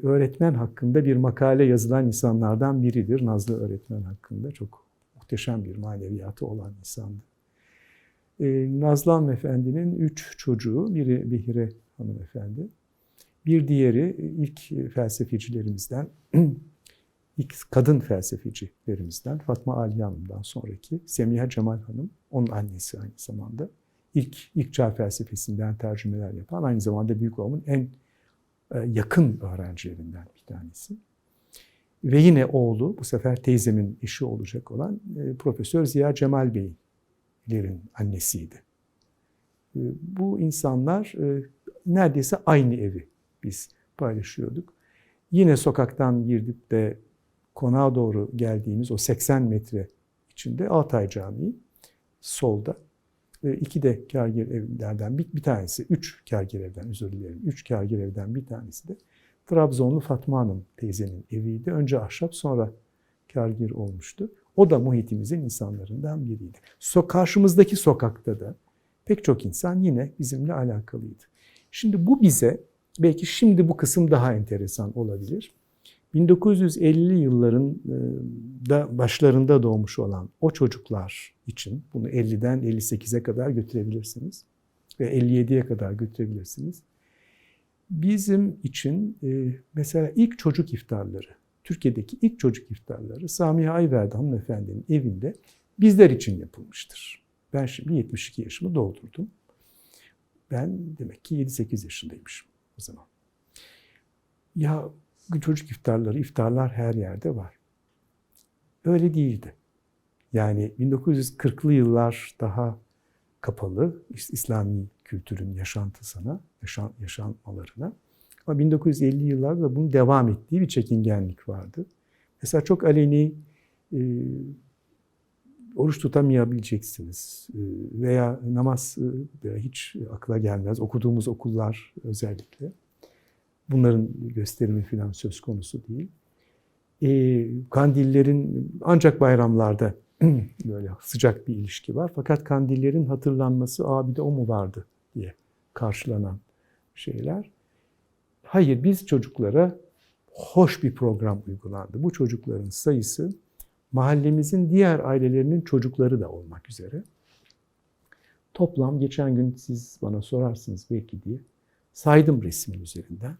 öğretmen hakkında bir makale yazılan insanlardan biridir. Nazlı öğretmen hakkında çok muhteşem bir maneviyatı olan insandı. Nazlı hanımefendinin 3 çocuğu, biri Behire hanımefendi, bir diğeri ilk felsefecilerimizden, ilk kadın felsefecilerimizden Fatma Aliye Hanım'dan sonraki Semiha Cemal Hanım, onun annesi aynı zamanda. İlk çağ felsefesinden tercümeler yapan, aynı zamanda Büyükova'nın en yakın öğrencilerinden bir tanesi. Ve yine oğlu, bu sefer teyzemin eşi olacak olan Profesör Ziya Cemal Beylerin annesiydi. Bu insanlar neredeyse aynı evi biz paylaşıyorduk. Yine sokaktan girdip de konağa doğru geldiğimiz o 80 metre içinde Altay Camii solda. 2 de kârgir evlerden bir tanesi, 3 kârgir evden, özür dilerim, 3 kârgir evden bir tanesi de Trabzonlu Fatma Hanım teyzenin eviydi. Önce ahşap, sonra kârgir olmuştu. O da muhitimizin insanlarından biriydi. Karşımızdaki sokakta da pek çok insan yine bizimle alakalıydı. Şimdi bu bize, belki şimdi bu kısım daha enteresan olabilir. 1950'li yılların da başlarında doğmuş olan o çocuklar için, bunu 50'den 58'e kadar götürebilirsiniz ve 57'ye kadar götürebilirsiniz. Bizim için mesela ilk çocuk iftarları, Türkiye'deki ilk çocuk iftarları Samiha Ayverdi hanımefendinin evinde bizler için yapılmıştır. Ben şimdi 72 yaşımı doldurdum. Ben demek ki 7-8 yaşındaymışım o zaman. Ya çocuk iftarları, iftarlar her yerde var. Öyle değildi. Yani 1940'lı yıllar daha kapalı, İslami kültürün yaşantısına, yaşanmalarına. Ama 1950'li yıllarda bunun devam ettiği bir çekingenlik vardı. Mesela çok aleni oruç tutamayabileceksiniz veya namaz hiç akla gelmez. Okuduğumuz okullar özellikle. Bunların gösterimi falan söz konusu değil. Kandillerin ancak bayramlarda böyle sıcak bir ilişki var. Fakat kandillerin hatırlanması, bir de o mu vardı diye karşılanan şeyler. Hayır, biz çocuklara hoş bir program uygulandı. Bu çocukların sayısı mahallemizin diğer ailelerinin çocukları da olmak üzere. Toplam geçen gün siz bana sorarsınız belki diye saydım resmin üzerinden.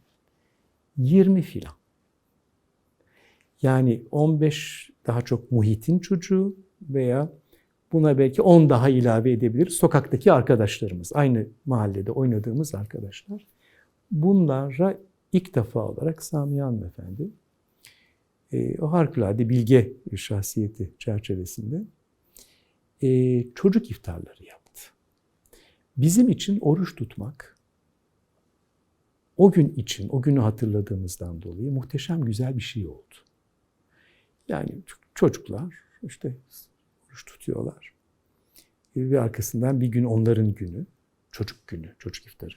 20 filan. Yani 15 daha çok muhitin çocuğu veya buna belki 10 daha ilave edebiliriz. Sokaktaki arkadaşlarımız, aynı mahallede oynadığımız arkadaşlar. Bunlara ilk defa olarak Samiha hanımefendi o harikulade bilge şahsiyeti çerçevesinde çocuk iftarları yaptı. Bizim için oruç tutmak, o gün için, o günü hatırladığımızdan dolayı muhteşem güzel bir şey oldu. Yani çocuklar işte oruç tutuyorlar. Ve arkasından bir gün onların günü, çocuk günü, çocuk iftarı.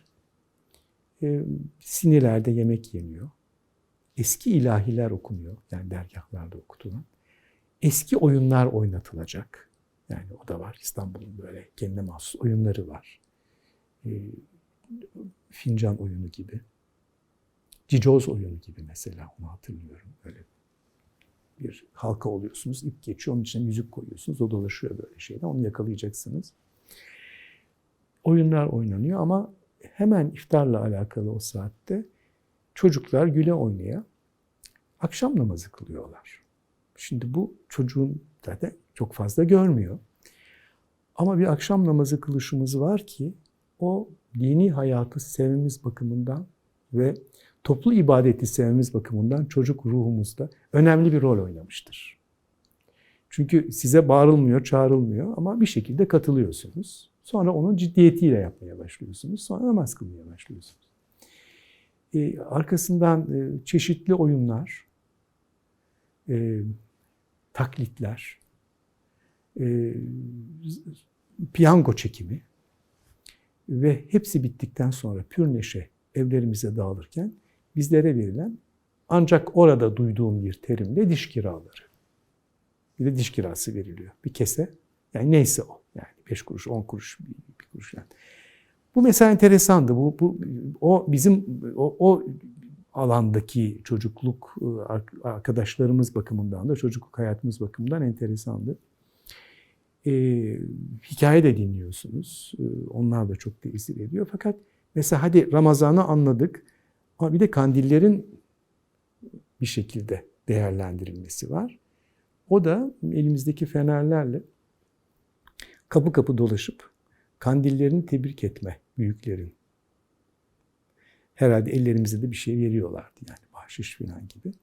Sinirlerde yemek yeniyor. Eski ilahiler okunuyor, yani dergahlarda okutulan. Eski oyunlar oynatılacak. Yani o da var. İstanbul'un böyle kendine mahsus oyunları var. Fincan oyunu gibi. Cicoz oyunu gibi mesela, onu hatırlıyorum. Böyle bir halka oluyorsunuz, ip geçiyor, onun içine yüzük koyuyorsunuz, o dolaşıyor böyle şeyden, onu yakalayacaksınız. Oyunlar oynanıyor ama hemen iftarla alakalı o saatte çocuklar güle oynaya akşam namazı kılıyorlar. Şimdi bu çocuğun zaten çok fazla görmüyor. Ama bir akşam namazı kılışımız var ki o dini hayatı sevmemiz bakımından ve toplu ibadeti sevmemiz bakımından çocuk ruhumuzda önemli bir rol oynamıştır. Çünkü size bağırılmıyor, çağrılmıyor ama bir şekilde katılıyorsunuz. Sonra onun ciddiyetiyle yapmaya başlıyorsunuz. Sonra namaz kılmaya başlıyorsunuz. Arkasından çeşitli oyunlar, taklitler, piyango çekimi ve hepsi bittikten sonra pür neşe evlerimize dağılırken bizlere verilen, ancak orada duyduğum bir terimle, diş kiraları. Bir de diş kirası veriliyor. Bir kese, yani neyse o. Yani 5 kuruş, 10 kuruş, 1 kuruş yani. Bu mesela enteresandı. O bizim o alandaki çocukluk arkadaşlarımız bakımından da, çocukluk hayatımız bakımından enteresandı. Hikaye de dinliyorsunuz. Onlar da çok tesir ediyor. Fakat mesela hadi Ramazan'ı anladık. Ama bir de kandillerin bir şekilde değerlendirilmesi var. O da elimizdeki fenerlerle kapı kapı dolaşıp kandillerini tebrik etme, büyüklerin. Herhalde ellerimize de bir şey veriyorlardı, yani bahşiş falan gibi.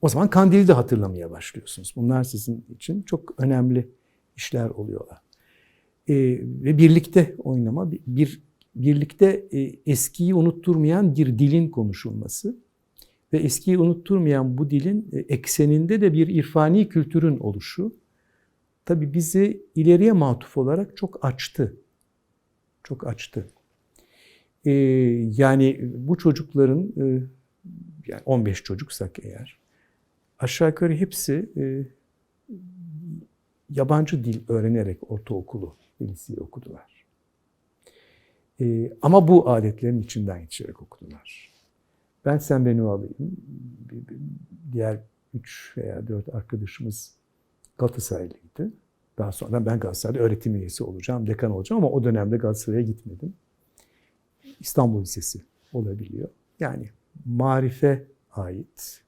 O zaman kandili de hatırlamaya başlıyorsunuz. Bunlar sizin için çok önemli işler oluyorlar. Ve birlikte oynama, birlikte eskiyi unutturmayan bir dilin konuşulması ve eskiyi unutturmayan bu dilin ekseninde de bir irfani kültürün oluşu tabii bizi ileriye matuf olarak çok açtı. Çok açtı. Yani bu çocukların, yani 15 çocuksak eğer, aşağı yukarı hepsi yabancı dil öğrenerek ortaokulu, liseyi okudular. Ama bu adetlerin içinden geçerek okudular. Ben sen beni alayım. Diğer 3 veya 4 arkadaşımız Galatasaraylıydı. Daha sonra ben Galatasaray'da öğretim üyesi olacağım, dekan olacağım ama o dönemde Galatasaray'a gitmedim. İstanbul Lisesi olabiliyor. Yani marife ait,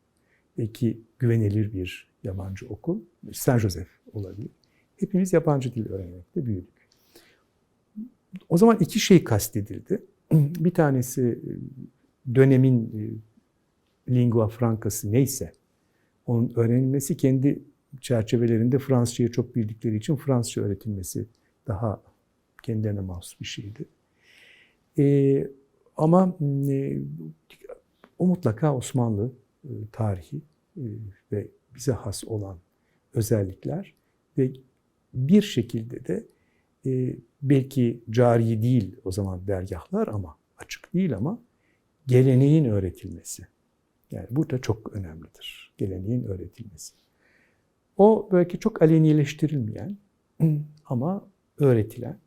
belki güvenilir bir yabancı okul, Saint Joseph olabilir. Hepimiz yabancı dil öğrenmekte büyüdük. O zaman 2 şey kastedildi. Bir tanesi dönemin lingua francası neyse onun öğrenilmesi, kendi çerçevelerinde Fransızcayı çok bildikleri için Fransızca öğretilmesi daha kendilerine mahsus bir şeydi. Ama o mutlaka Osmanlı tarihi ve bize has olan özellikler ve bir şekilde de belki cari değil o zaman dergahlar ama açık değil ama geleneğin öğretilmesi. Yani bu da çok önemlidir. Geleneğin öğretilmesi. O belki çok alenileştirilmeyen ama öğretilen.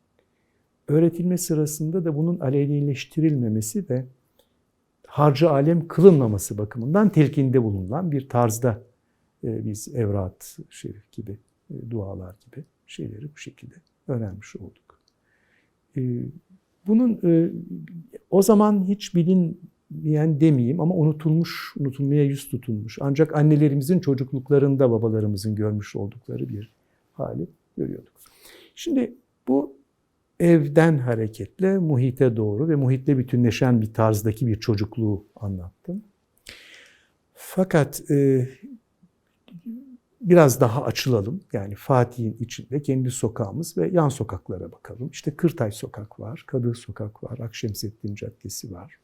Öğretilme sırasında da bunun alenileştirilmemesi ve harcı alem kılınmaması bakımından telkinde bulunan bir tarzda biz evrat şerif gibi, dualar gibi şeyleri bu şekilde öğrenmiş olduk. Bunun o zaman hiç bilinmeyen demeyeyim ama unutulmaya yüz tutulmuş. Ancak annelerimizin çocukluklarında babalarımızın görmüş oldukları bir hali görüyorduk. Şimdi bu evden hareketle muhite doğru ve muhitle bütünleşen bir tarzdaki bir çocukluğu anlattım. Fakat biraz daha açılalım. Yani Fatih'in içinde kendi sokağımız ve yan sokaklara bakalım. İşte Kırtay Sokak var, Kadır Sokak var, Akşemseddin Caddesi var.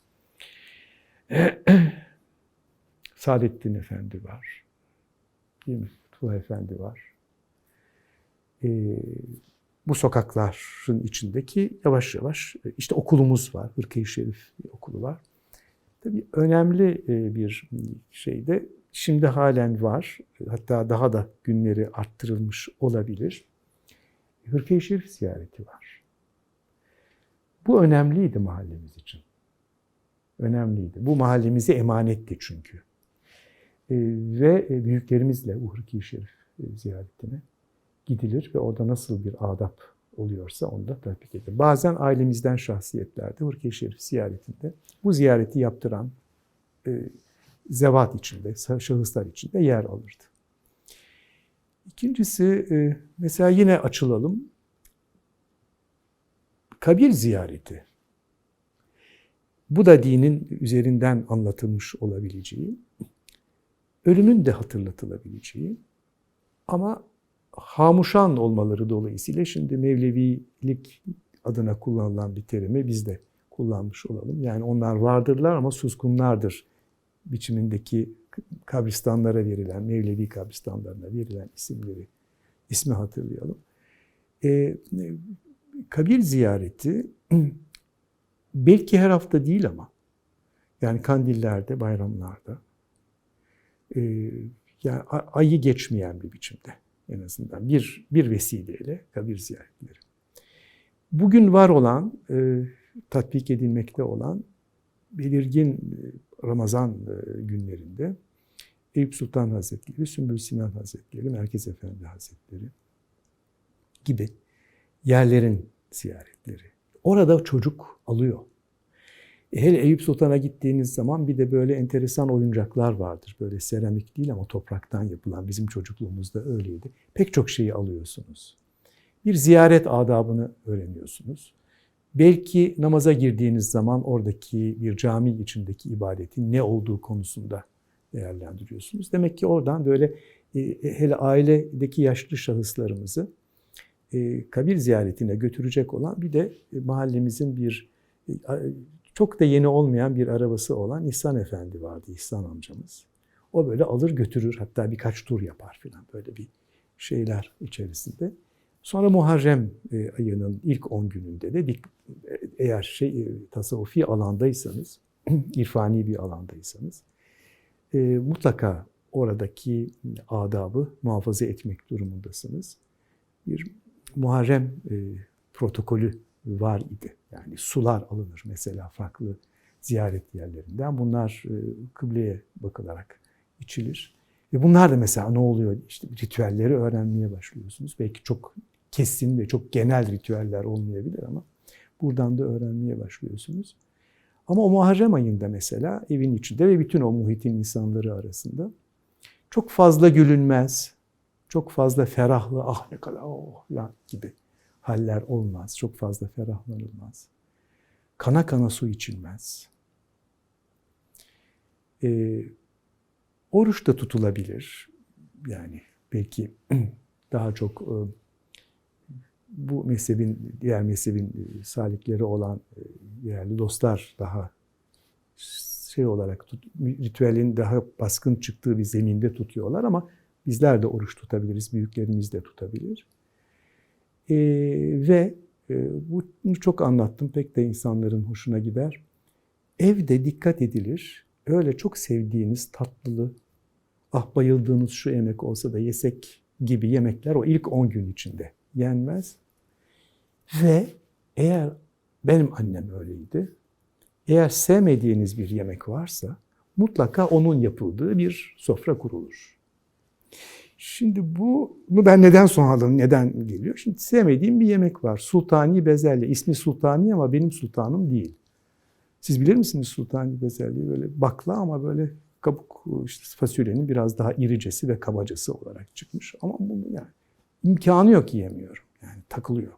Saadettin Efendi var. Değil mi? Tuğ Efendi var. Bu sokakların içindeki yavaş yavaş işte okulumuz var. Hırkayı Şerif okulu var. Tabii önemli bir şey de şimdi halen var. Hatta daha da günleri arttırılmış olabilir. Hırkaya-i Şerif ziyareti var. Bu önemliydi mahallemiz için. Önemliydi. Bu mahallemize emanetti çünkü. Ve büyüklerimizle bu Hırkaya-i Şerif ziyaretine gidilir ve orada nasıl bir adap oluyorsa onu da tatbik edilir. Bazen ailemizden şahsiyetler de Hırkaya-i Şerif ziyaretinde bu ziyareti yaptıran zevat içinde, şahıslar içinde yer alırdı. İkincisi, mesela yine açılalım. Kabir ziyareti. Bu da dinin üzerinden anlatılmış olabileceği, ölümün de hatırlatılabileceği ama hamuşan olmaları dolayısıyla şimdi Mevlevilik adına kullanılan bir terimi biz de kullanmış olalım. Yani onlar vardırlar ama suskunlardır biçimindeki kabristanlara verilen, Mevlevi kabristanlarına verilen ismi hatırlayalım. Kabir ziyareti belki her hafta değil ama yani kandillerde, bayramlarda yani ayı geçmeyen bir biçimde en azından bir vesileyle kabir ziyaretleri. Bugün var olan, tatbik edilmekte olan belirgin Ramazan günlerinde Eyüp Sultan Hazretleri, Sümbül Sinan Hazretleri, Merkez Efendi Hazretleri gibi yerlerin ziyaretleri. Orada çocuk alıyor. Hele Eyüp Sultan'a gittiğiniz zaman bir de böyle enteresan oyuncaklar vardır. Böyle seramik değil ama topraktan yapılan, bizim çocukluğumuzda öyleydi. Pek çok şeyi alıyorsunuz. Bir ziyaret adabını öğreniyorsunuz. Belki namaza girdiğiniz zaman oradaki bir cami içindeki ibadetin ne olduğu konusunda değerlendiriyorsunuz. Demek ki oradan böyle hele ailedeki yaşlı şahıslarımızı kabir ziyaretine götürecek olan bir de mahallemizin bir çok da yeni olmayan bir arabası olan İhsan Efendi vardı, İhsan amcamız. O böyle alır götürür, hatta birkaç tur yapar falan böyle bir şeyler içerisinde. Sonra Muharrem ayının ilk 10 gününde de eğer tasavvufi alandaysanız, irfani bir alandaysanız mutlaka oradaki adabı muhafaza etmek durumundasınız. Bir Muharrem protokolü var idi. Yani sular alınır mesela farklı ziyaret yerlerinden. Bunlar kıbleye bakılarak içilir. Ve bunlar da mesela ne oluyor? İşte ritüelleri öğrenmeye başlıyorsunuz. Belki çok kesin ve çok genel ritüeller olmayabilir ama buradan da öğrenmeye başlıyorsunuz. Ama o Muharrem ayında mesela evin içinde ve bütün o muhitin insanları arasında çok fazla gülünmez, çok fazla ferahlı, ah ne kadar lan gibi haller olmaz. Çok fazla ferahlanılmaz. Kana kana su içilmez. Oruç da tutulabilir. Yani belki daha çok bu mezhebin, diğer mezhebin salikleri olan değerli dostlar daha olarak ritüelin daha baskın çıktığı bir zeminde tutuyorlar ama bizler de oruç tutabiliriz, büyüklerimiz de tutabilir. Ve bunu çok anlattım, pek de insanların hoşuna gider. Evde dikkat edilir, öyle çok sevdiğiniz tatlılı, ah bayıldığınız şu yemek olsa da yesek gibi yemekler o ilk 10 gün içinde yenmez. Ve eğer benim annem öyleydi, eğer sevmediğiniz bir yemek varsa mutlaka onun yapıldığı bir sofra kurulur. Şimdi bunu ben neden sonradan neden geliyor? Şimdi sevmediğim bir yemek var. Sultani bezelye. İsmi Sultani ama benim sultanım değil. Siz bilir misiniz sultani bezelyeyi? Böyle bakla ama böyle kabuk işte fasulyenin biraz daha iricesi ve kabacası olarak çıkmış. Ama bunu yani imkanı yok yiyemiyorum. Yani takılıyor.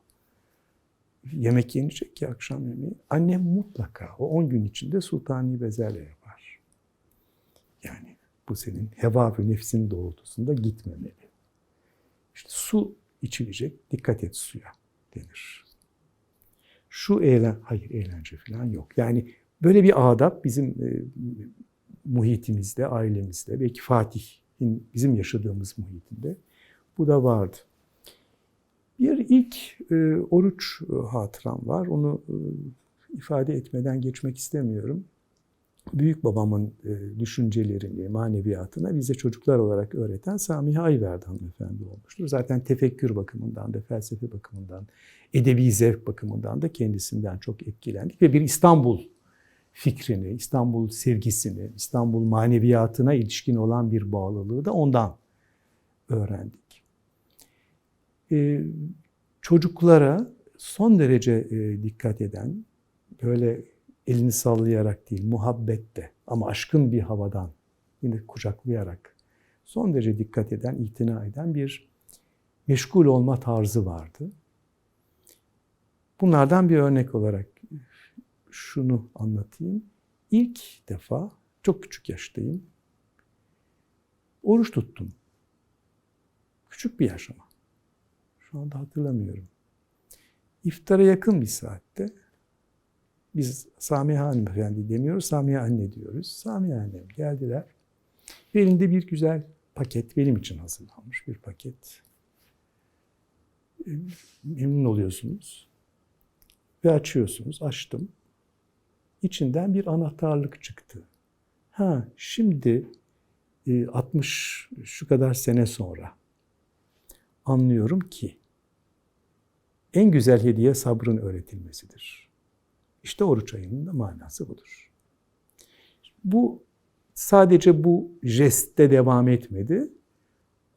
Yemek yenecek ki akşam yemeği. Annem mutlaka o 10 gün içinde sultani bezelye yapar. Yani bu senin heva-ı nefsin doğrultusunda gitmemeli. İşte su içilecek, dikkat et suya denir. Hayır eğlence falan yok. Yani böyle bir adab bizim muhitimizde, ailemizde, belki Fatih'in bizim yaşadığımız muhitinde bu da vardı. Bir ilk oruç hatıram var. Onu ifade etmeden geçmek istemiyorum. büyük babamın düşüncelerini, maneviyatına bize çocuklar olarak öğreten Samiha Ayverdi hanımefendi olmuştur. Zaten tefekkür bakımından da, felsefe bakımından, edebi zevk bakımından da kendisinden çok etkilendik. Ve bir İstanbul fikrini, İstanbul sevgisini, İstanbul maneviyatına ilişkin olan bir bağlılığı da ondan öğrendik. Çocuklara son derece dikkat eden, böyle elini sallayarak değil, muhabbetle ama aşkın bir havadan yine kucaklayarak son derece dikkat eden, itina eden bir meşgul olma tarzı vardı. Bunlardan bir örnek olarak şunu anlatayım. İlk defa çok küçük yaştayım. Oruç tuttum. Küçük bir yaş ama. Şu anda hatırlamıyorum. İftara yakın bir saatte biz Samiha hanımefendi demiyoruz, Samiha anne diyoruz. Samiha annem geldiler. Elinde bir güzel paket, benim için hazırlanmış bir paket. Memnun oluyorsunuz. Ve açıyorsunuz. Açtım. İçinden bir anahtarlık çıktı. Şimdi 60 şu kadar sene sonra anlıyorum ki en güzel hediye sabrın öğretilmesidir. İşte oruç ayının da manası budur. Bu sadece bu jestte devam etmedi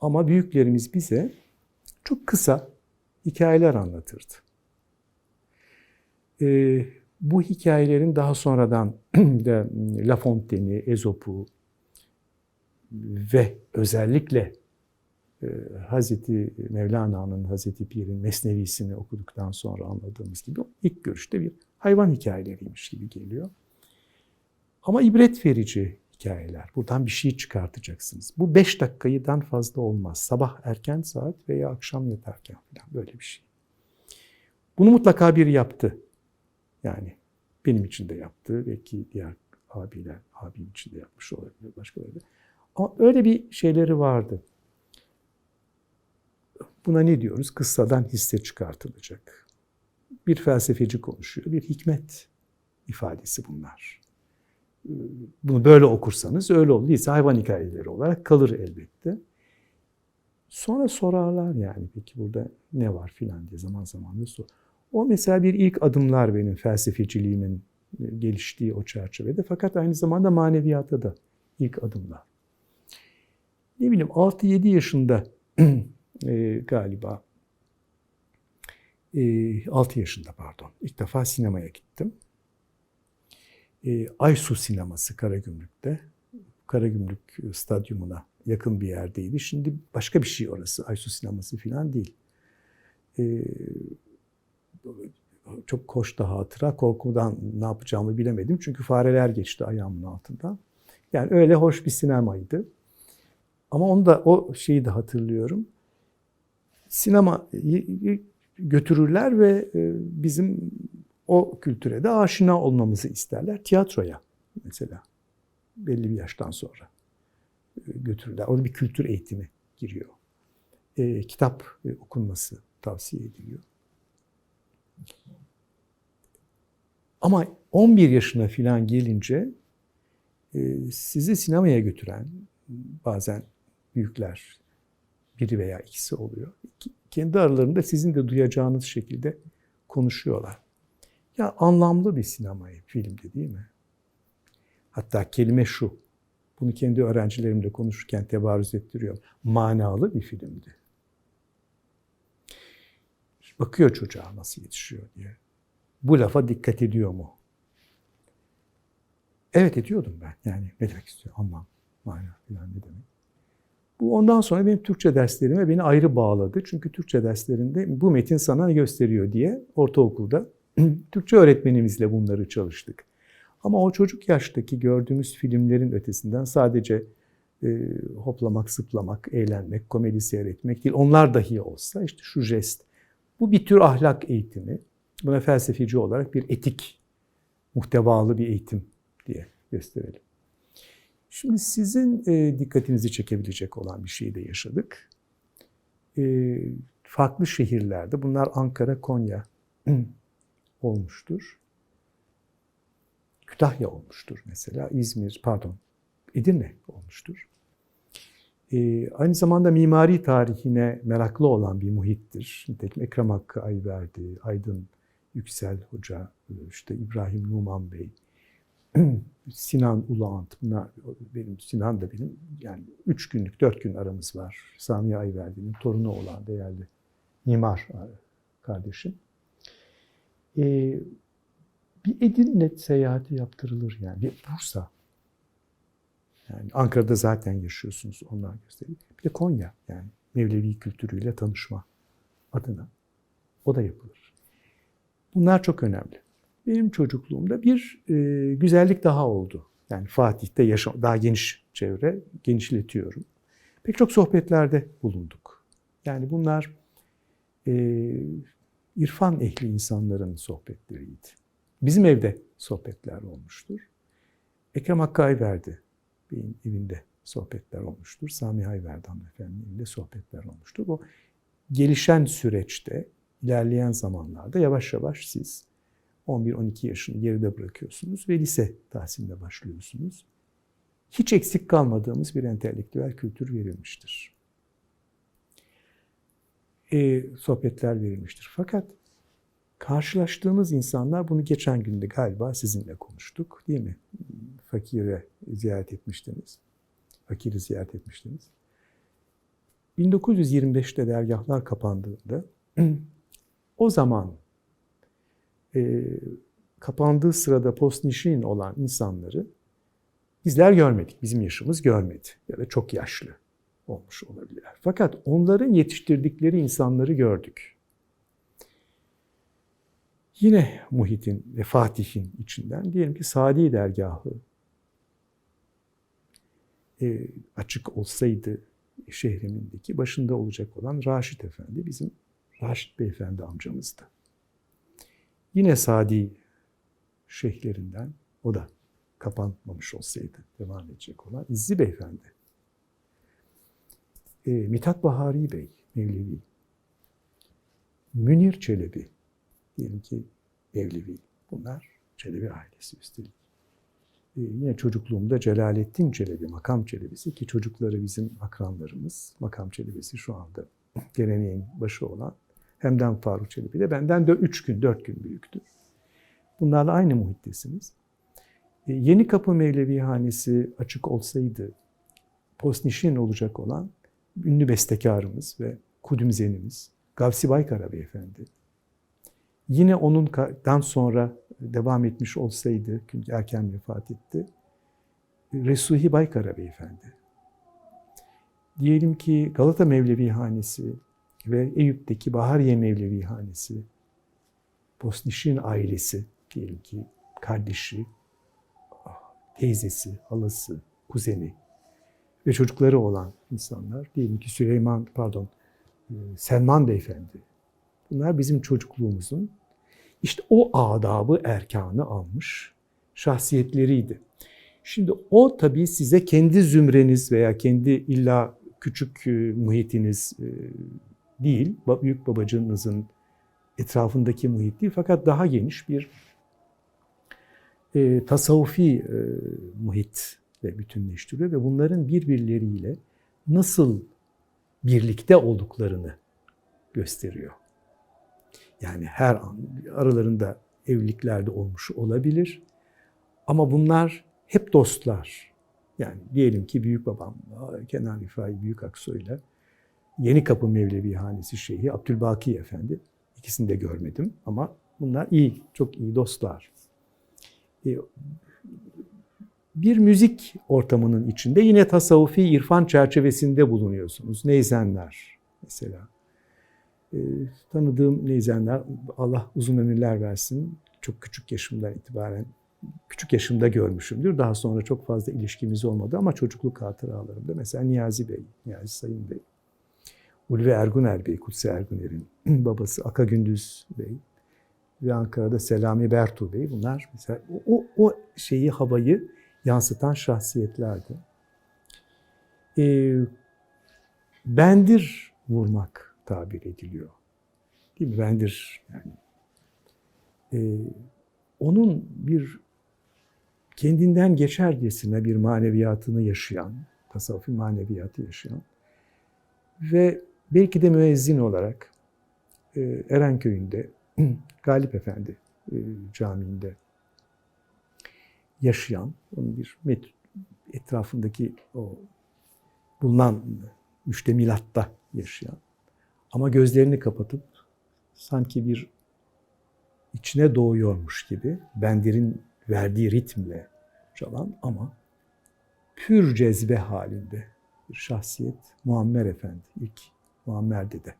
ama büyüklerimiz bize çok kısa hikayeler anlatırdı. Bu hikayelerin daha sonradan de La Fontaine'i, Ezop'u ve özellikle Hazreti Mevlana'nın, Hazreti Pir'in Mesnevisini okuduktan sonra anladığımız gibi ilk görüşte bir hayvan hikayeleriymiş gibi geliyor. Ama ibret verici hikayeler. Buradan bir şey çıkartacaksınız. Bu 5 dakikadan fazla olmaz. Sabah erken saat veya akşam yatarken falan böyle bir şey. Bunu mutlaka biri yaptı. Yani benim için de yaptı. Belki diğer abiler, abim için de yapmış olabilir, başkaları da. Ama öyle bir şeyleri vardı. Buna ne diyoruz? Kıssadan hisse çıkartılacak. Bir felsefeci konuşuyor, bir hikmet ifadesi bunlar. Bunu böyle okursanız öyle olur. Değilse hayvan hikayeleri olarak kalır elbette. Sonra sorarlar yani peki burada ne var filan diye zaman zaman da sor. O mesela bir ilk adımlar benim felsefeciliğimin geliştiği o çerçevede. Fakat aynı zamanda maneviyata da ilk adımlar. Ne bileyim 6-7 yaşında galiba 6 yaşında pardon. İlk defa sinemaya gittim. Aysu sineması Karagümrük'te. Karagümrük stadyumuna yakın bir yerdeydi. Şimdi başka bir şey orası. Aysu sineması falan değil. Çok hoş da hatıra. Korkudan ne yapacağımı bilemedim. Çünkü fareler geçti ayağımın altından. Yani öyle hoş bir sinemaydı. Ama onu da o şeyi de hatırlıyorum. Sinema götürürler ve bizim o kültüre de aşina olmamızı isterler. Tiyatroya mesela belli bir yaştan sonra götürürler. Orada bir kültür eğitimi giriyor. Kitap okunması tavsiye ediliyor. Ama 11 yaşına falan gelince sizi sinemaya götüren bazen büyükler, biri veya ikisi oluyor. Kendi aralarında sizin de duyacağınız şekilde konuşuyorlar. Ya anlamlı bir sinema filmdi değil mi? Hatta kelime şu, bunu kendi öğrencilerimle konuşurken tebarüz ettiriyorum. Manalı bir filmdi. Bakıyor çocuğa nasıl yetişiyor diye. Bu lafa dikkat ediyor mu? Evet ediyordum ben. Yani ne demek istiyor? Anlam, mana falan ne demek? Bu ondan sonra benim Türkçe derslerime beni ayrı bağladı. Çünkü Türkçe derslerinde bu metin sana ne gösteriyor diye ortaokulda Türkçe öğretmenimizle bunları çalıştık. Ama o çocuk yaştaki gördüğümüz filmlerin ötesinden sadece hoplamak, zıplamak, eğlenmek, komedi seyretmek değil. Onlar dahi olsa işte şu jest. Bu bir tür ahlak eğitimi. Buna felsefeci olarak bir etik, muhtevalı bir eğitim diye gösterelim. Şimdi sizin dikkatinizi çekebilecek olan bir şey de yaşadık. Farklı şehirlerde, bunlar Ankara, Konya olmuştur. Kütahya olmuştur mesela. Edirne olmuştur. Aynı zamanda mimari tarihine meraklı olan bir muhittir. Nitekim Ekrem Hakkı Ayverdi, Aydın Yüksel Hoca, işte İbrahim Numan Bey, Sinan Uluant, Sinan da benim yani 3 günlük 4 gün aramız var. Sami Ayverdi'nin torunu olan değerli mimar kardeşim. Bir Edirne seyahati yaptırılır yani. Bir Bursa. Yani Ankara'da zaten yaşıyorsunuz, onlar gösteriyor. Bir de Konya, yani Mevlevi kültürüyle tanışma adına. O da yapılır. Bunlar çok önemli. Benim çocukluğumda bir güzellik daha oldu. Yani Fatih'te daha geniş çevre, genişletiyorum. Pek çok sohbetlerde bulunduk. Yani bunlar irfan ehli insanların sohbetleriydi. Bizim evde sohbetler olmuştur. Ekrem Hakkı Ayverdi Bey'in evinde sohbetler olmuştur. Sami Ayverdi hanımefendinin evinde sohbetler olmuştur. Bu gelişen süreçte, ilerleyen zamanlarda yavaş yavaş siz 11-12 yaşını geride bırakıyorsunuz ve lise tahsiline başlıyorsunuz. Hiç eksik kalmadığımız bir entelektüel kültür verilmiştir. Sohbetler verilmiştir. Fakat karşılaştığımız insanlar, bunu geçen günde galiba sizinle konuştuk, değil mi? Fakir'i ziyaret etmiştiniz. 1925'te dergâhlar kapandığında o zaman kapandığı sırada postnişin olan insanları bizler görmedik. Bizim yaşımız görmedi. Ya da çok yaşlı olmuş olabilirler. Fakat onların yetiştirdikleri insanları gördük. Yine muhitin ve Fatih'in içinden diyelim ki Sadi dergâhı açık olsaydı şehrimindeki başında olacak olan Raşit Efendi, bizim Raşit Beyefendi amcamızdı. Yine Sadi şeyhlerinden, o da kapanmamış olsaydı devam edecek olan İzzi Beyefendi. Mithat Bahari Bey, Mevlevi. Münir Çelebi, diyelim ki Mevlevi. Bunlar Çelebi ailesi üstelik. Yine çocukluğumda Celalettin Çelebi, Makam Çelebisi, ki çocukları bizim akranlarımız. Makam Çelebisi şu anda geleneğin başı olan Hemdem Faruk Çelebi de benden de 4 gün büyüktür. Bunlarla aynı muhittesiniz. Yenikapı Mevlevihanesi açık olsaydı postnişin olacak olan ünlü bestekarımız ve kudümzenimiz Gavsi Baykara Beyefendi. Yine ondan sonra devam etmiş olsaydı, çünkü erken vefat etti, Resuhi Baykara Beyefendi. Diyelim ki Galata Mevlevihanesi ve Eyüp'teki Bahariye Mevlevihanesi, postnişin ailesi, diyelim ki kardeşi, teyzesi, halası, kuzeni ve çocukları olan insanlar, diyelim ki Selman Beyefendi. Bunlar bizim çocukluğumuzun işte o adabı, erkanı almış şahsiyetleriydi. Şimdi o tabii size kendi zümreniz veya kendi illa küçük muhitiniz değil, büyük babacığınızın etrafındaki muhit değil, fakat daha geniş bir tasavvufi muhitle bütünleştiriyor ve bunların birbirleriyle nasıl birlikte olduklarını gösteriyor. Yani her an aralarında evliliklerde olmuş olabilir ama bunlar hep dostlar. Yani diyelim ki büyükbabam Kenan Rifai Büyükaksoy'la Yenikapı Mevlevihanesi Şeyhi Abdülbaki Efendi, ikisini de görmedim ama bunlar çok iyi dostlar. Bir müzik ortamının içinde yine tasavvufi irfan çerçevesinde bulunuyorsunuz. Neyzenler mesela. Tanıdığım neyzenler, Allah uzun ömürler versin, çok küçük yaşımda görmüşümdür. Daha sonra çok fazla ilişkimiz olmadı ama çocukluk hatıralarımda mesela Niyazi Sayın Bey, Ulvi Erguner Bey, Kutsi Erguner'in babası Aka Gündüz Bey ve Ankara'da Selami Bertu Bey, bunlar mesela o havayı yansıtan şahsiyetlerdi. Bendir vurmak tabir ediliyor. Değil mi? Bendir yani. Onun bir kendinden geçercesine bir maneviyatını yaşayan, tasavvufi maneviyatı yaşayan ve belki de müezzin olarak Erenköy'ünde Galip Efendi Camii'nde yaşayan, onun bir etrafındaki o bulunan müştemilatta yaşayan ama gözlerini kapatıp sanki bir içine doğuyormuş gibi bendirin verdiği ritmle çalan ama pür cezbe halinde bir şahsiyet Muammer Efendi, ilk Muammer Dede.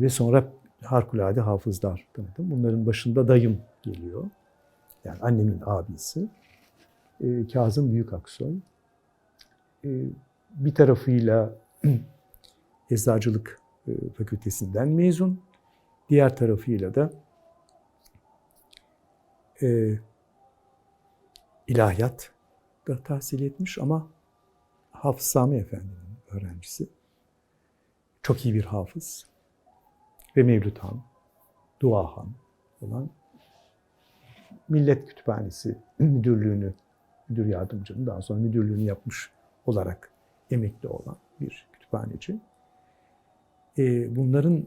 Ve sonra harikulade hafızlar tanıdım. Bunların başında dayım geliyor. Yani annemin abisi. Kazım Büyükaksoy. Bir tarafıyla Eczacılık Fakültesinden mezun. Diğer tarafıyla da ilahiyat da tahsil etmiş ama Hafız Sami Efendi'nin öğrencisi. Çok iyi bir hafız. Ve Mevlüt Han, Dua Han olan Millet Kütüphanesi müdürlüğünü, müdür yardımcının daha sonra müdürlüğünü yapmış olarak emekli olan bir kütüphaneci. Bunların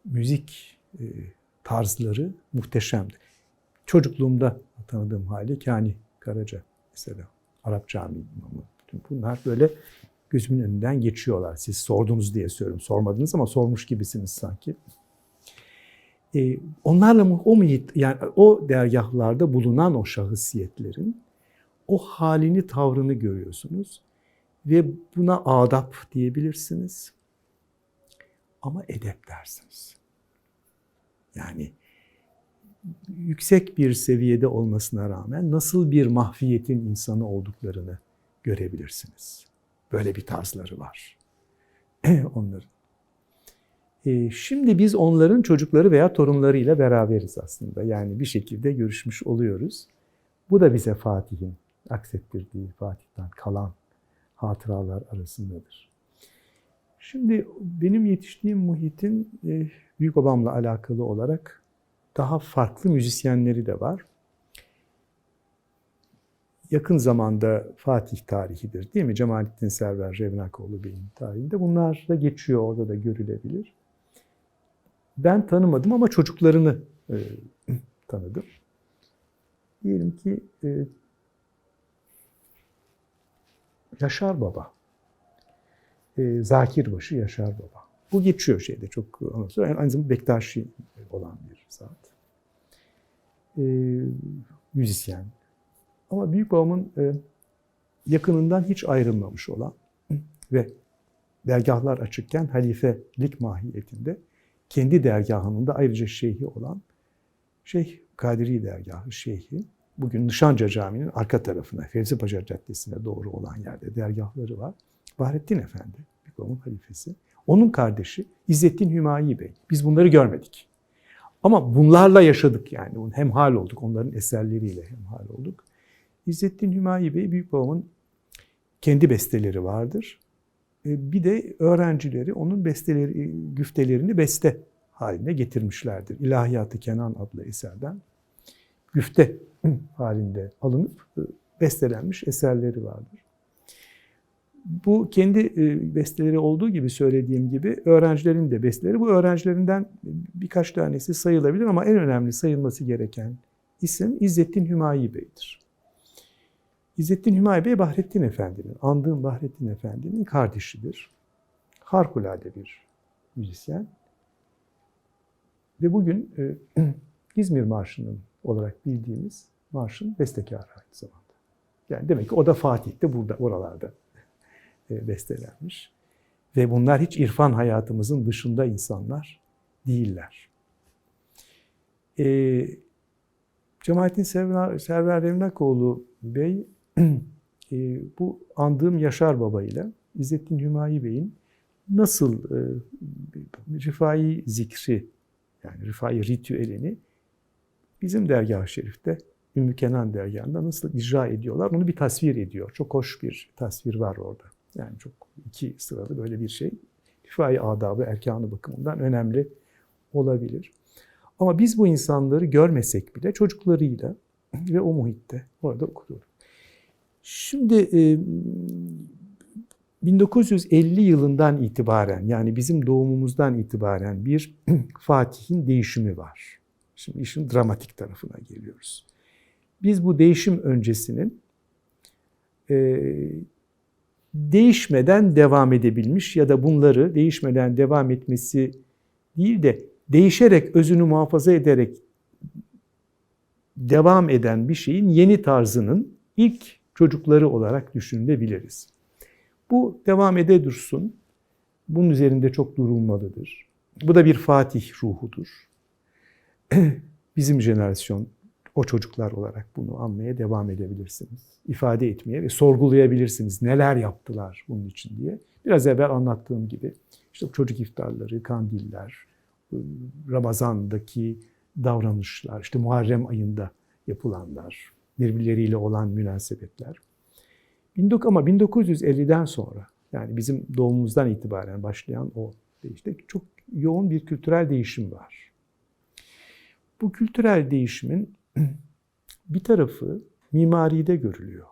müzik tarzları muhteşemdi. Çocukluğumda tanıdığım hali Kani Karaca mesela, Arap Camii imamı. Bunlar böyle gözümün önünden geçiyorlar. Siz sordunuz diye söylüyorum. Sormadınız ama sormuş gibisiniz sanki. Onlarla yani o dergahlarda bulunan o şahsiyetlerin o halini, tavrını görüyorsunuz. Ve buna adap diyebilirsiniz. Ama edep dersiniz. Yani yüksek bir seviyede olmasına rağmen nasıl bir mahfiyetin insanı olduklarını görebilirsiniz. Böyle bir tarzları var onların. Şimdi biz onların çocukları veya torunlarıyla beraberiz aslında. Yani bir şekilde görüşmüş oluyoruz. Bu da bize Fatih'in aksettirdiği, Fatih'ten kalan hatıralar arasındadır. Şimdi benim yetiştiğim muhitin büyükbabamla alakalı olarak daha farklı müzisyenleri de var. Yakın zamanda Fatih tarihidir değil mi? Cemalettin Server Revnakoğlu Bey'in tarihinde. Bunlar da geçiyor, orada da görülebilir. Ben tanımadım ama çocuklarını tanıdım. Diyelim ki Yaşar Baba. Zakirbaşı Yaşar Baba. Bu geçiyor şeyde çok anlatıyor. Yani aynı zamanda Bektaşi olan bir zat. Müzisyen. Ama büyükbabamın yakınından hiç ayrılmamış olan ve dergahlar açıkken halifelik mahiyetinde kendi dergahının da ayrıca şeyhi olan Şeyh Kadiri Dergahı Şeyhi. Bugün Nişanca Camii'nin arka tarafına, Fevzi Paşa Caddesi'ne doğru olan yerde dergahları var. Bahrettin Efendi, büyükbabamın halifesi. Onun kardeşi İzzettin Hümayi Bey. Biz bunları görmedik. Ama bunlarla yaşadık yani. Hemhal olduk, onların eserleriyle hemhal olduk. İzzettin Hümayi Bey, büyükbabamın kendi besteleri vardır. Bir de öğrencileri onun besteleri, güftelerini beste haline getirmişlerdir. İlahiyat-ı Kenan adlı eserden güfte halinde alınıp bestelenmiş eserleri vardır. Bu kendi besteleri olduğu gibi söylediğim gibi öğrencilerin de besteleri. Bu öğrencilerinden birkaç tanesi sayılabilir ama en önemli sayılması gereken isim İzzettin Hümayi Bey'dir. İzzettin Hümayi Bey Bahrettin Efendi'nin, andığım Bahrettin Efendi'nin kardeşidir. Harikulade bir müzisyen. Ve bugün İzmir Marşı'nın olarak bildiğimiz marşın bestekarı aynı zamanda. Yani demek ki o da Fatih'te burada, oralarda bestelenmiş. Ve bunlar hiç irfan hayatımızın dışında insanlar değiller. Cemalettin Server Revnakoğlu Bey, bu andığım Yaşar Baba ile İzzettin Hümayi Bey'in nasıl rifai zikri, yani rifai ritüelini bizim dergah-ı şerifte, Ümmü Kenan dergahında nasıl icra ediyorlar, onu bir tasvir ediyor. Çok hoş bir tasvir var orada. Yani çok 2 sıralı böyle bir şey. Rifai adabı, erkanı bakımından önemli olabilir. Ama biz bu insanları görmesek bile çocuklarıyla ve o muhitte orada okuyoruz. Şimdi 1950 yılından itibaren, yani bizim doğumumuzdan itibaren bir Fatih'in değişimi var. Şimdi işin dramatik tarafına geliyoruz. Biz bu değişim öncesinin değişmeden devam edebilmiş ya da bunları değişmeden devam etmesi değil de değişerek, özünü muhafaza ederek devam eden bir şeyin yeni tarzının ilk çocukları olarak düşünebiliriz. Bu devam dursun. Bunun üzerinde çok durulmalıdır. Bu da bir Fatih ruhudur. Bizim jenerasyon o çocuklar olarak bunu anmaya devam edebilirsiniz. İfade etmeye ve sorgulayabilirsiniz. Neler yaptılar bunun için diye. Biraz evvel anlattığım gibi işte çocuk iftarları, kandiller, Ramazan'daki davranışlar, işte Muharrem ayında yapılanlar, birbirleriyle olan münasebetler. Ama 1950'den sonra, yani bizim doğumumuzdan itibaren başlayan o işte çok yoğun bir kültürel değişim var. Bu kültürel değişimin bir tarafı mimaride görülüyor.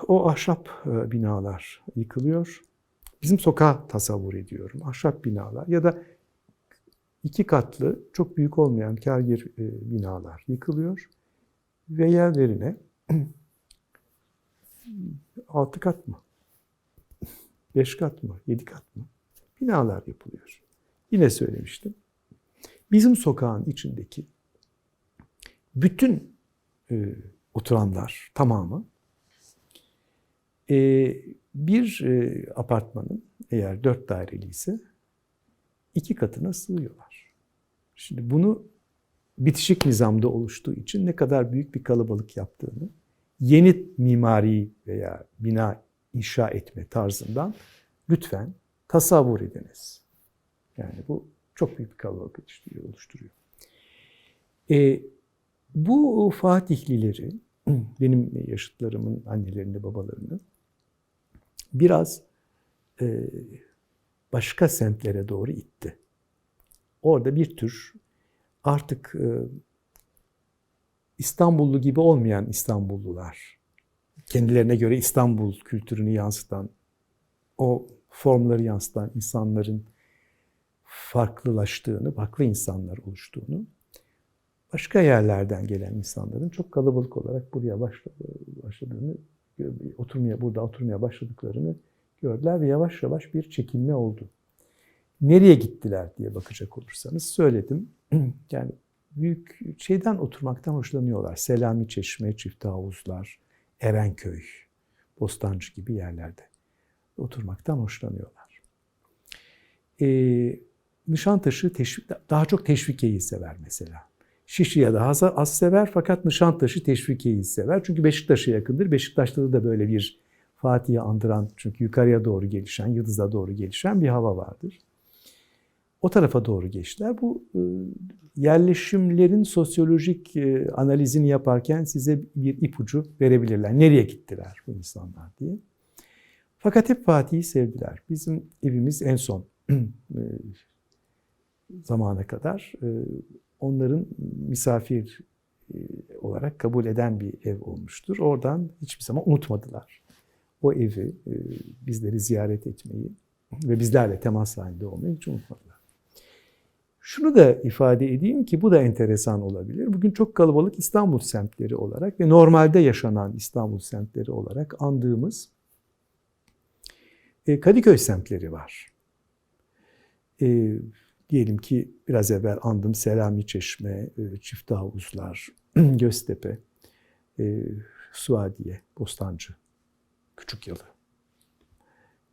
O ahşap binalar yıkılıyor. Bizim sokağı tasavvur ediyorum. Ahşap binalar ya da 2 katlı çok büyük olmayan kârgir binalar yıkılıyor ve yerlerine 6 kat mı, 5 kat mı, 7 kat mı binalar yapılıyor. Yine söylemiştim. Bizim sokağın içindeki bütün oturanlar tamamı bir apartmanın eğer 4 daireli ise 2 katına sığıyorlar. Şimdi bunu bitişik nizamda oluştuğu için ne kadar büyük bir kalabalık yaptığını yeni mimari veya bina inşa etme tarzından lütfen tasavvur ediniz. Yani bu çok büyük bir kalabalık oluşturuyor. Bu Fatihlileri, benim yaşıtlarımın annelerini, babalarını biraz başka semtlere doğru itti. Orada bir tür artık İstanbullu gibi olmayan İstanbullular, kendilerine göre İstanbul kültürünü yansıtan, o formları yansıtan insanların farklılaştığını, farklı insanlar oluştuğunu, başka yerlerden gelen insanların çok kalabalık olarak buraya başladığını, burada oturmaya başladıklarını gördüler ve yavaş yavaş bir çekilme oldu. Nereye gittiler diye bakacak olursanız söyledim. Yani büyük şeyden oturmaktan hoşlanıyorlar. Selamiçeşme, Çiftehavuzlar, Erenköy, Bostancı gibi yerlerde oturmaktan hoşlanıyorlar. Nişantaşı daha çok Teşvikiye'yi sever mesela. Şişli'ye daha az sever fakat Nişantaşı Teşvikiye'yi sever. Çünkü Beşiktaş'a yakındır. Beşiktaş'ta da böyle bir Fatih'i andıran, çünkü yukarıya doğru gelişen, Yıldız'a doğru gelişen bir hava vardır. O tarafa doğru geçtiler. Bu yerleşimlerin sosyolojik analizini yaparken size bir ipucu verebilirler. Nereye gittiler bu insanlar diye. Fakat hep Fatih'i sevdiler. Bizim evimiz en son zamana kadar onların misafir olarak kabul eden bir ev olmuştur. Oradan hiçbir zaman unutmadılar. O evi, bizleri ziyaret etmeyi ve bizlerle temas halinde olmayı hiç unutmadılar. Şunu da ifade edeyim ki bu da enteresan olabilir. Bugün çok kalabalık İstanbul semtleri olarak ve normalde yaşanan İstanbul semtleri olarak andığımız Kadıköy semtleri var. Diyelim ki biraz evvel andım Selamiçeşme, Çiftehavuzlar, Göztepe, Suadiye, Bostancı, Küçükyalı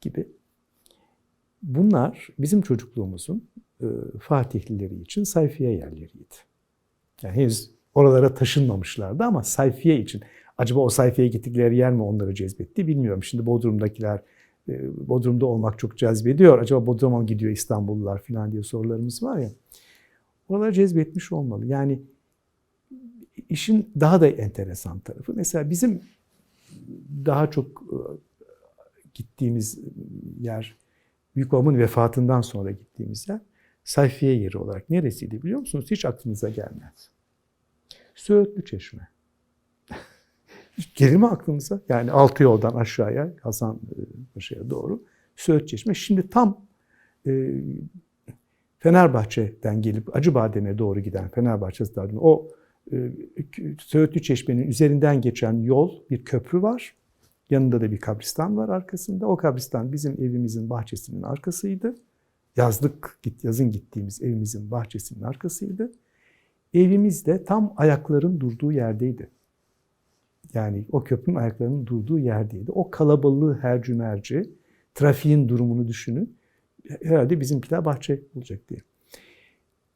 gibi. Bunlar bizim çocukluğumuzun Fatihlileri için sayfiye yerleriydi. Yani henüz oralara taşınmamışlardı ama sayfiye için. Acaba o sayfiyeye gittikleri yer mi onları cezbetti bilmiyorum. Şimdi Bodrum'dakiler, Bodrum'da olmak çok cezbediyor. Acaba Bodrum'a mı gidiyor İstanbullular falan diye sorularımız var ya. Oraları cezbetmiş olmalı. Yani işin daha da enteresan tarafı. Mesela bizim daha çok gittiğimiz yer, büyük babamın vefatından sonra gittiğimiz yer sayfiye yeri olarak neresiydi biliyor musunuz? Hiç aklınıza gelmez. Söğütlü Çeşme. Gelir mi aklınıza? Yani altı yoldan aşağıya, Hasanpaşa'ya doğru Söğüt Çeşme. Şimdi tam Fenerbahçe'den gelip Acıbadem'e doğru giden Fenerbahçe Stadyumu, o Söğütlü Çeşme'nin üzerinden geçen yol, bir köprü var. Yanında da bir kabristan var arkasında. O kabristan bizim evimizin bahçesinin arkasıydı. Yazın gittiğimiz evimizin bahçesinin arkasıydı. Evimiz de tam ayakların durduğu yerdeydi. Yani o köprünün ayaklarının durduğu yerdeydi. O kalabalığı hercümerci, trafiğin durumunu düşünün. Herhalde bizimkiler bahçe olacak diye.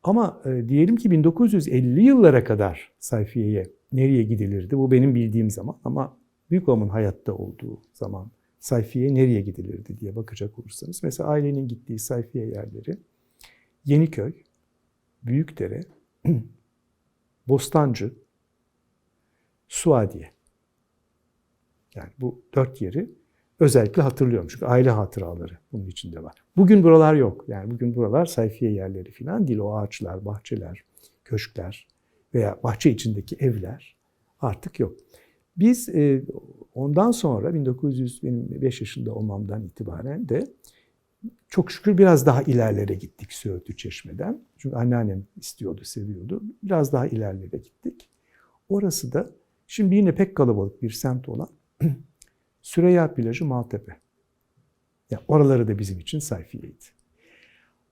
Ama diyelim ki 1950 yıllara kadar sayfiyeye nereye gidilirdi? Bu benim bildiğim zaman, ama Büyükova'nın hayatta olduğu zaman sayfiyeye nereye gidilirdi diye bakacak olursanız. Mesela ailenin gittiği sayfiye yerleri Yeniköy, Büyükdere, Bostancı, Suadiye. Yani bu 4 yeri özellikle hatırlıyorum. Çünkü aile hatıraları bunun içinde var. Bugün buralar yok. Yani bugün buralar sayfiye yerleri falan değil. O ağaçlar, bahçeler, köşkler veya bahçe içindeki evler artık yok. Biz ondan sonra 5 yaşında olmamdan itibaren de çok şükür biraz daha ilerlere gittik Söğütlü Çeşme'den. Çünkü anneannem istiyordu, seviyordu. Biraz daha ilerlere gittik. Orası da şimdi yine pek kalabalık bir semt olan Süreyya Plajı, Maltepe. Yani oraları da bizim için sayfiyeydi.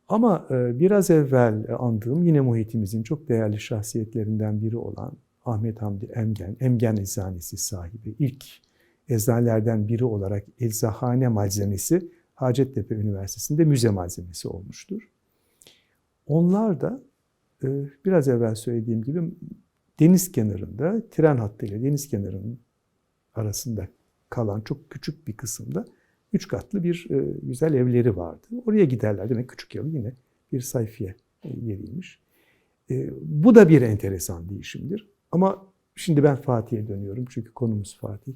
Ama biraz evvel andığım yine muhitimizin çok değerli şahsiyetlerinden biri olan Ahmet Hamdi Emgen, Emgen Eczanesi sahibi, ilk eczanelerden biri olarak eczahane malzemesi Hacettepe Üniversitesi'nde müze malzemesi olmuştur. Onlar da biraz evvel söylediğim gibi deniz kenarında, tren hattıyla deniz kenarının arasında kalan çok küçük bir kısımda 3 katlı bir güzel evleri vardı. Oraya giderler. Demek küçük yalı yine bir sayfiye yeriymiş. Bu da bir enteresan değişimdir. Ama şimdi ben Fatih'e dönüyorum çünkü konumuz Fatih.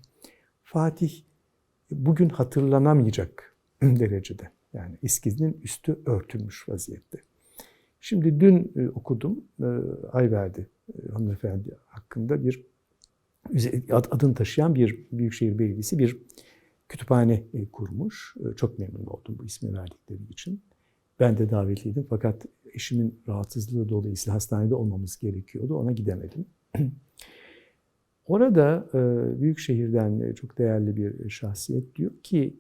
Fatih bugün hatırlanamayacak derecede. Yani eskinin üstü örtülmüş vaziyette. Şimdi dün okudum, Ayverdi hanımefendi hakkında bir adını taşıyan bir Büyükşehir Belediyesi bir kütüphane kurmuş. Çok memnun oldum bu ismi verdikleri için. Ben de davetliydim fakat eşimin rahatsızlığı dolayısıyla hastanede olmamız gerekiyordu. Ona gidemedim. Orada Büyükşehir'den çok değerli bir şahsiyet diyor ki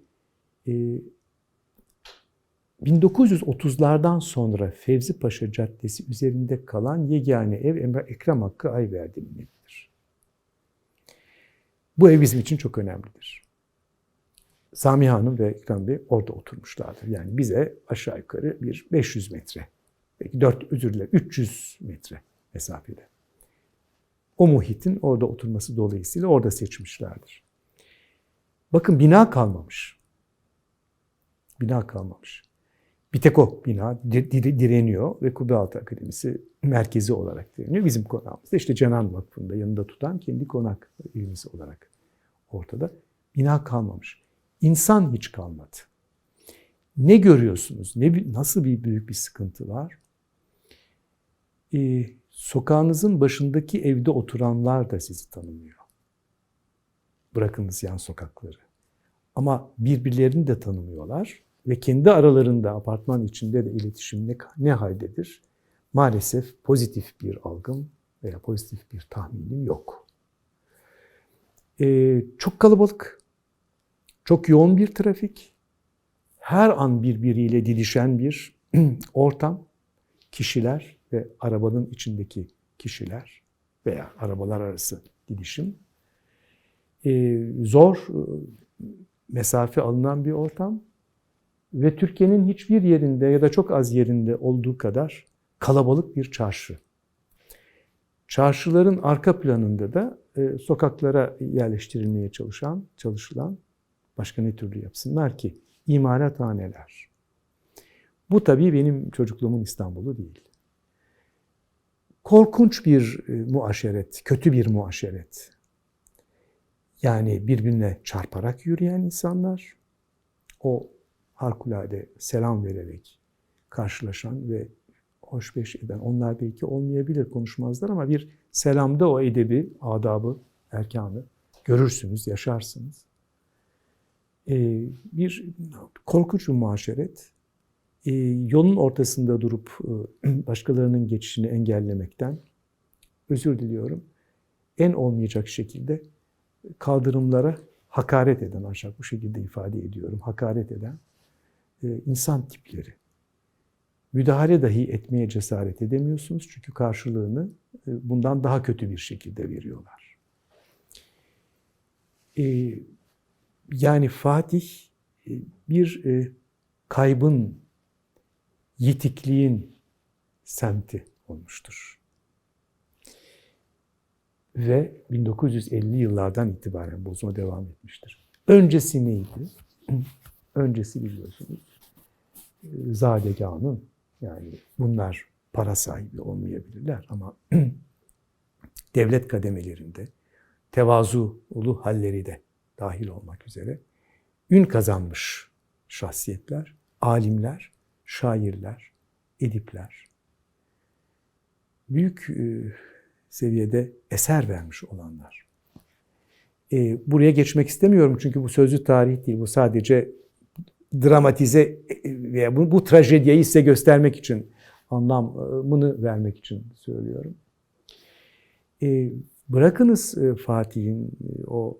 1930'lardan sonra Fevzi Paşa Caddesi üzerinde kalan yegane ev Ekrem Hakkı Ayverdi'nin evidir. Bu ev bizim için çok önemlidir. Sami Hanım ve Ekrem Bey orada oturmuşlardır. Yani bize aşağı yukarı bir 500 metre, belki 300 metre mesafede. O muhitin orada oturması dolayısıyla orada seçmişlerdir. Bakın bina kalmamış. Bina kalmamış. Bir tek o bina direniyor ve Kubbetullah Akademisi merkezi olarak direniyor. Bizim konağımızda işte Cenan Vakfı'nda yanında tutan kendi konak evimiz olarak ortada. Bina kalmamış. İnsan hiç kalmadı. Ne görüyorsunuz? Nasıl bir büyük bir sıkıntı var? Sokağınızın başındaki evde oturanlar da sizi tanımıyor. Bırakınız yan sokakları. Ama birbirlerini de tanımıyorlar ve kendi aralarında apartman içinde de iletişim ne haldedir? Maalesef pozitif bir algım veya pozitif bir tahminim yok. Çok kalabalık, çok yoğun bir trafik, her an birbiriyle didişen bir ortam, kişiler ve arabanın içindeki kişiler veya arabalar arası didişim. Zor mesafe alınan bir ortam ve Türkiye'nin hiçbir yerinde ya da çok az yerinde olduğu kadar kalabalık bir çarşı. Çarşıların arka planında da sokaklara yerleştirilmeye çalışılan başka ne türlü yapsınlar ki? İmalathaneler. Bu tabii benim çocukluğumun İstanbul'u değil. Korkunç bir muaşeret, kötü bir muaşeret. Yani birbirine çarparak yürüyen insanlar, o harikulade selam vererek karşılaşan ve hoşbeş eden, onlar belki olmayabilir, konuşmazlar ama bir selamda o edebi, adabı, erkanı görürsünüz, yaşarsınız. Bir korkunç bir muaşeret, yolun ortasında durup başkalarının geçişini engellemekten, özür diliyorum, en olmayacak şekilde kaldırımlara hakaret eden, ancak bu şekilde ifade ediyorum, hakaret eden insan tipleri. Müdahale dahi etmeye cesaret edemiyorsunuz çünkü karşılığını bundan daha kötü bir şekilde veriyorlar. Yani Fatih bir kaybın, yitikliğin semti olmuştur. Ve 1950 yıllardan itibaren bozma devam etmiştir. Öncesi neydi? Öncesi biliyorsunuz zadegânın, yani bunlar para sahibi olmayabilirler ama devlet kademelerinde tevazulu halleri de dahil olmak üzere ün kazanmış şahsiyetler, alimler, şairler, edipler, büyük seviyede eser vermiş olanlar. Buraya geçmek istemiyorum çünkü bu sözlü tarih değil, bu sadece dramatize veya bu trajediyi size göstermek için, anlamını vermek için söylüyorum. Bırakınız Fatih'in o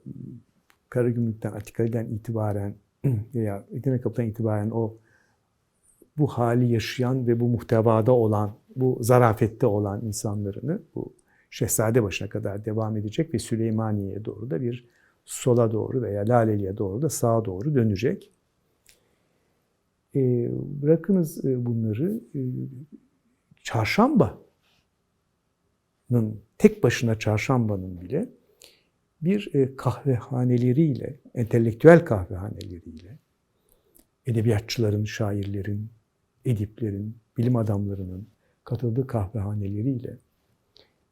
Karagümrük'ten, Atikali'den itibaren veya Edirnekapı'dan itibaren bu hali yaşayan ve bu muhtevada olan, bu zarafette olan insanlarını, bu Şehzadebaşı'na kadar devam edecek ve Süleymaniye'ye doğru da bir sola doğru veya Laleli'ye doğru da sağa doğru dönecek. Bırakınız bunları, Çarşamba'nın, tek başına Çarşamba'nın bile bir kahvehaneleriyle, entelektüel kahvehaneleriyle, edebiyatçıların, şairlerin, ediplerin, bilim adamlarının katıldığı kahvehaneleriyle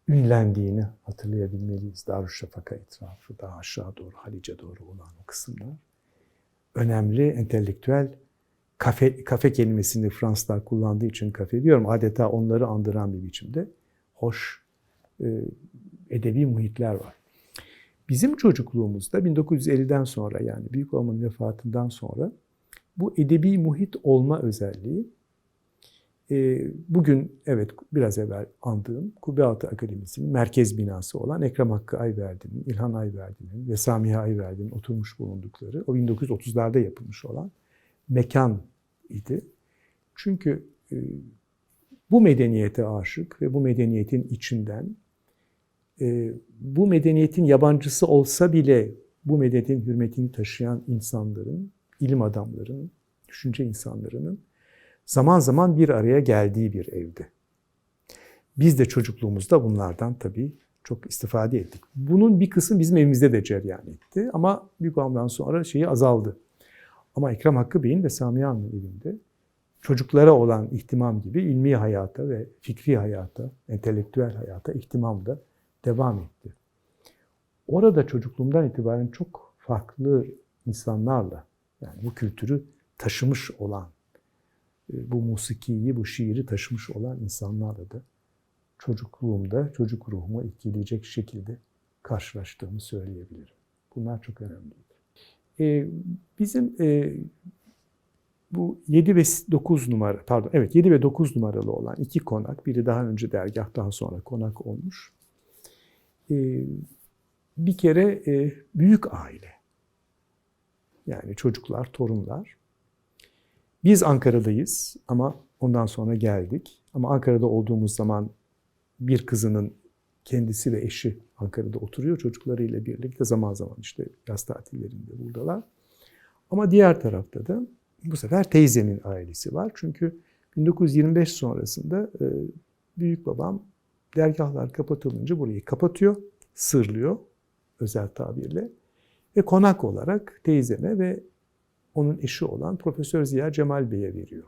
ünlendiğini hatırlayabilmeliyiz. Darüşşafaka etrafı, daha aşağı doğru, Halice doğru olan o kısımlar. Önemli entelektüel kafe kelimesini Fransızlar kullandığı için kafe diyorum. Adeta onları andıran bir biçimde hoş edebi muhitler var. Bizim çocukluğumuzda 1950'den sonra, yani büyük babamın vefatından sonra bu edebi muhit olma özelliği bugün evet biraz evvel andığım Kubbealtı Akademisi'nin merkez binası olan Ekrem Hakkı Ayverdi'nin, İlhan Ayverdi'nin ve Samiha Ayverdi'nin oturmuş bulundukları o 1930'larda yapılmış olan mekan idi. Çünkü bu medeniyete aşık ve bu medeniyetin içinden, bu medeniyetin yabancısı olsa bile bu medeniyetin hürmetini taşıyan insanların, ilim adamlarının, düşünce insanlarının zaman zaman bir araya geldiği bir evdi. Biz de çocukluğumuzda bunlardan tabii çok istifade ettik. Bunun bir kısmı bizim evimizde de cereyan etti ama büyük babamdan sonra şeyi azaldı. Ama Ekrem Hakkı Bey'in ve Samiha Hanım'ın evinde çocuklara olan ihtimam gibi ilmi hayata ve fikri hayata, entelektüel hayata ihtimam da devam etti. Orada çocukluğumdan itibaren çok farklı insanlarla, yani bu kültürü taşımış olan, bu musikiyi, bu şiiri taşımış olan insanlarla da çocukluğumda çocuk ruhumu etkileyecek şekilde karşılaştığımı söyleyebilirim. Bunlar çok önemliydi. Bizim bu 7 ve 9 numara, pardon, evet 7 ve 9 numaralı olan iki konak, biri daha önce dergah, daha sonra konak olmuş. Bir kere büyük aile. Yani çocuklar, torunlar. Biz Ankara'dayız ama ondan sonra geldik. Ama Ankara'da olduğumuz zaman bir kızının kendisi ve eşi Ankara'da oturuyor. Çocuklarıyla birlikte zaman zaman işte yaz tatillerinde buradalar. Ama diğer tarafta da bu sefer teyzemin ailesi var. Çünkü 1925 sonrasında büyük babam dergahlar kapatılınca burayı kapatıyor, sırlıyor özel tabirle. Ve konak olarak teyzeme ve onun eşi olan Profesör Ziya Cemal Bey'e veriyor.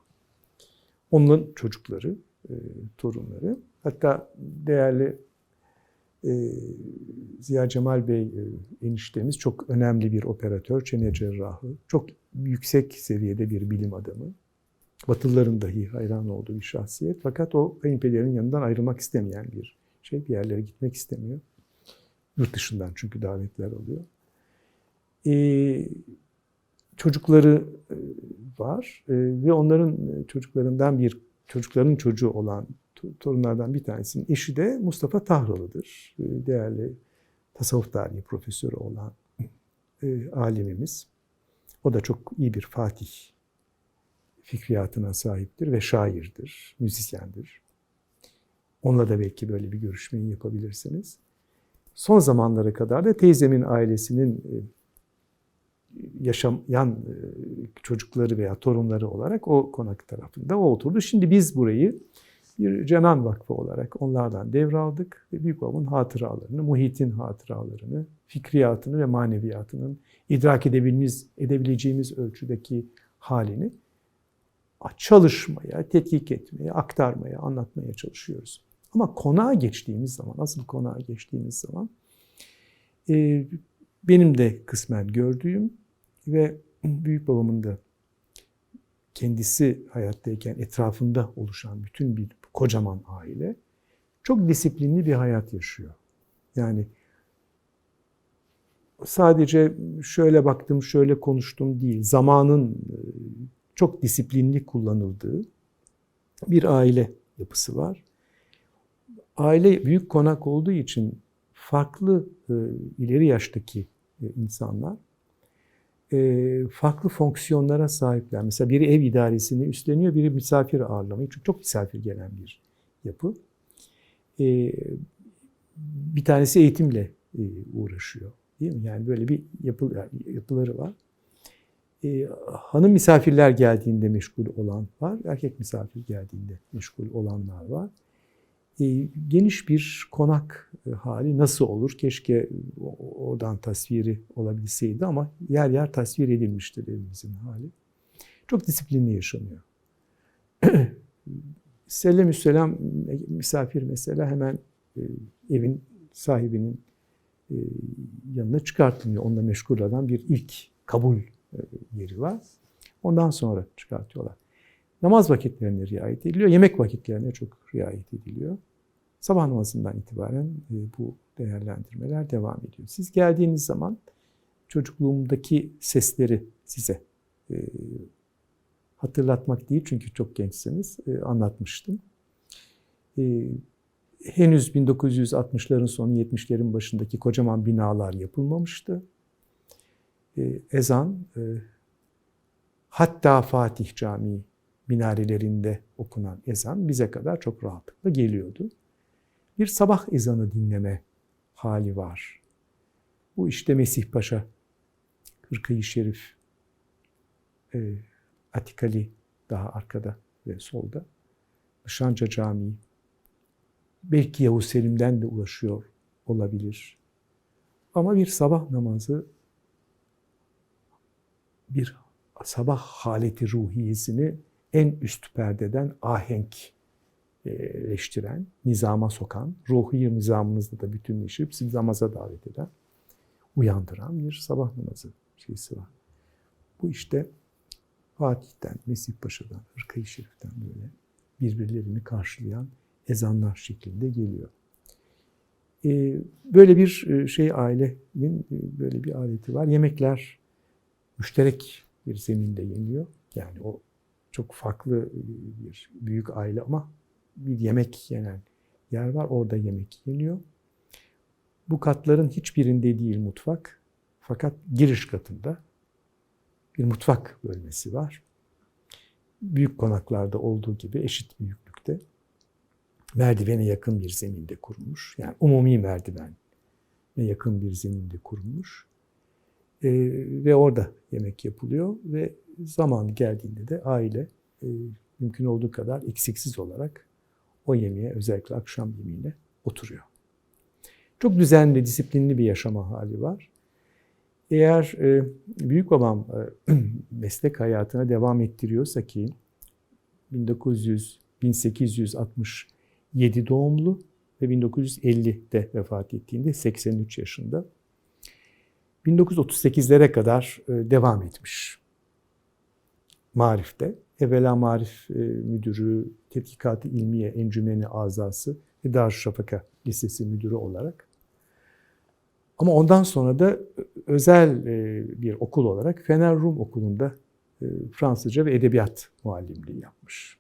Onun çocukları, torunları. Hatta değerli Ziya Cemal Bey eniştemiz çok önemli bir operatör, çene cerrahı, çok yüksek seviyede bir bilim adamı. Batılıların dahi hayran olduğu bir şahsiyet. Fakat o kayınpederinin yanından ayrılmak istemeyen bir şey. Bir yerlere gitmek istemiyor. Yurt dışından çünkü davetler alıyor. Çocukları var ve onların çocuklarının çocuğu olan torunlardan bir tanesinin eşi de Mustafa Tahralı'dır. Değerli tasavvuf tarihi profesörü olan alimimiz. O da çok iyi bir fatih fikriyatına sahiptir ve şairdir, müzisyendir. Onunla da belki böyle bir görüşmeyi yapabilirsiniz. Son zamanlara kadar da teyzemin ailesinin yaşayan çocukları veya torunları olarak o konak tarafında o oturdu. Şimdi biz burayı bir Cenan Vakfı olarak onlardan devraldık ve Büyükbabamın hatıralarını, Muhit'in hatıralarını, fikriyatını ve maneviyatının idrak edebileceğimiz ölçüdeki halini çalışmaya, tetkik etmeye, aktarmaya, anlatmaya çalışıyoruz. Ama konağa geçtiğimiz zaman, asıl konağa geçtiğimiz zaman benim de kısmen gördüğüm ve Büyükbabamın da kendisi hayattayken etrafında oluşan bütün bir kocaman aile çok disiplinli bir hayat yaşıyor. Yani sadece şöyle baktım, şöyle konuştum değil, zamanın çok disiplinli kullanıldığı bir aile yapısı var. Aile büyük konak olduğu için farklı ileri yaştaki insanlar farklı fonksiyonlara sahipler. Mesela biri ev idaresini üstleniyor, biri misafir ağırlamayı. Çünkü çok misafir gelen bir yapı. Bir tanesi eğitimle uğraşıyor. Değil mi? Yani böyle bir yapıları var. Hanım misafirler geldiğinde meşgul olan var. Erkek misafir geldiğinde meşgul olanlar var. Geniş bir konak hali nasıl olur? Keşke oradan tasviri olabilseydi ama yer yer tasvir edilmiştir evimizin hali. Çok disiplinli yaşanıyor. Selamüselam misafir mesela hemen evin sahibinin yanına çıkartılmıyor. Onunla meşgul olan bir ilk kabul yeri var. Ondan sonra çıkartıyorlar. Namaz vakitlerine riayet ediliyor. Yemek vakitlerine çok riayet ediliyor. Sabah namazından itibaren bu değerlendirmeler devam ediyor. Siz geldiğiniz zaman çocukluğumdaki sesleri size hatırlatmak değil çünkü çok gençsiniz anlatmıştım. Henüz 1960'ların sonu 70'lerin başındaki kocaman binalar yapılmamıştı. Ezan hatta Fatih Camii minarelerinde okunan ezan bize kadar çok rahatlıkla geliyordu. Bir sabah ezanı dinleme hali var. Bu işte Mesih Paşa, Hırkayı Şerif, Atikali daha arkada ve solda, Nişanca Camii, belki Yavuz Selim'den de ulaşıyor olabilir. Ama bir sabah namazı, bir sabah haleti ruhiyesini en üst perdeden ahenkleştiren, nizama sokan, ruhi nizamınızla da bütünleşip sizi namaza davet eden, uyandıran bir sabah namazı şeysi var. Bu işte Fatih'ten, Mesih Paşa'dan, Hırkayı Şerif'ten böyle birbirlerini karşılayan ezanlar şeklinde geliyor. Böyle bir ailenin böyle bir adeti var. Yemekler müşterek bir zeminde yeniyor. Yani o çok farklı bir büyük aile ama bir yemek yenen yer var. Orada yemek yeniyor. Bu katların hiçbirinde değil mutfak. Fakat giriş katında bir mutfak bölmesi var. Büyük konaklarda olduğu gibi eşit büyüklükte. Merdivene yakın bir zeminde kurulmuş. Yani umumi merdivene yakın bir zeminde kurulmuş. Ve orada yemek yapılıyor ve zaman geldiğinde de aile mümkün olduğu kadar eksiksiz olarak o yemeğe, özellikle akşam yemeğine oturuyor. Çok düzenli, disiplinli bir yaşama hali var. Eğer Büyükbabam meslek hayatına devam ettiriyorsa ki 1867 doğumlu ve 1950'de vefat ettiğinde 83 yaşında. 1938'lere kadar devam etmiş Marif'te. Evvela Marif Müdürü, Tetkikat-ı İlmiye Encümeni Azası ve Darüşşafaka Lisesi Müdürü olarak. Ama ondan sonra da özel bir okul olarak Fener Rum Okulu'nda Fransızca ve edebiyat muallimliği yapmış.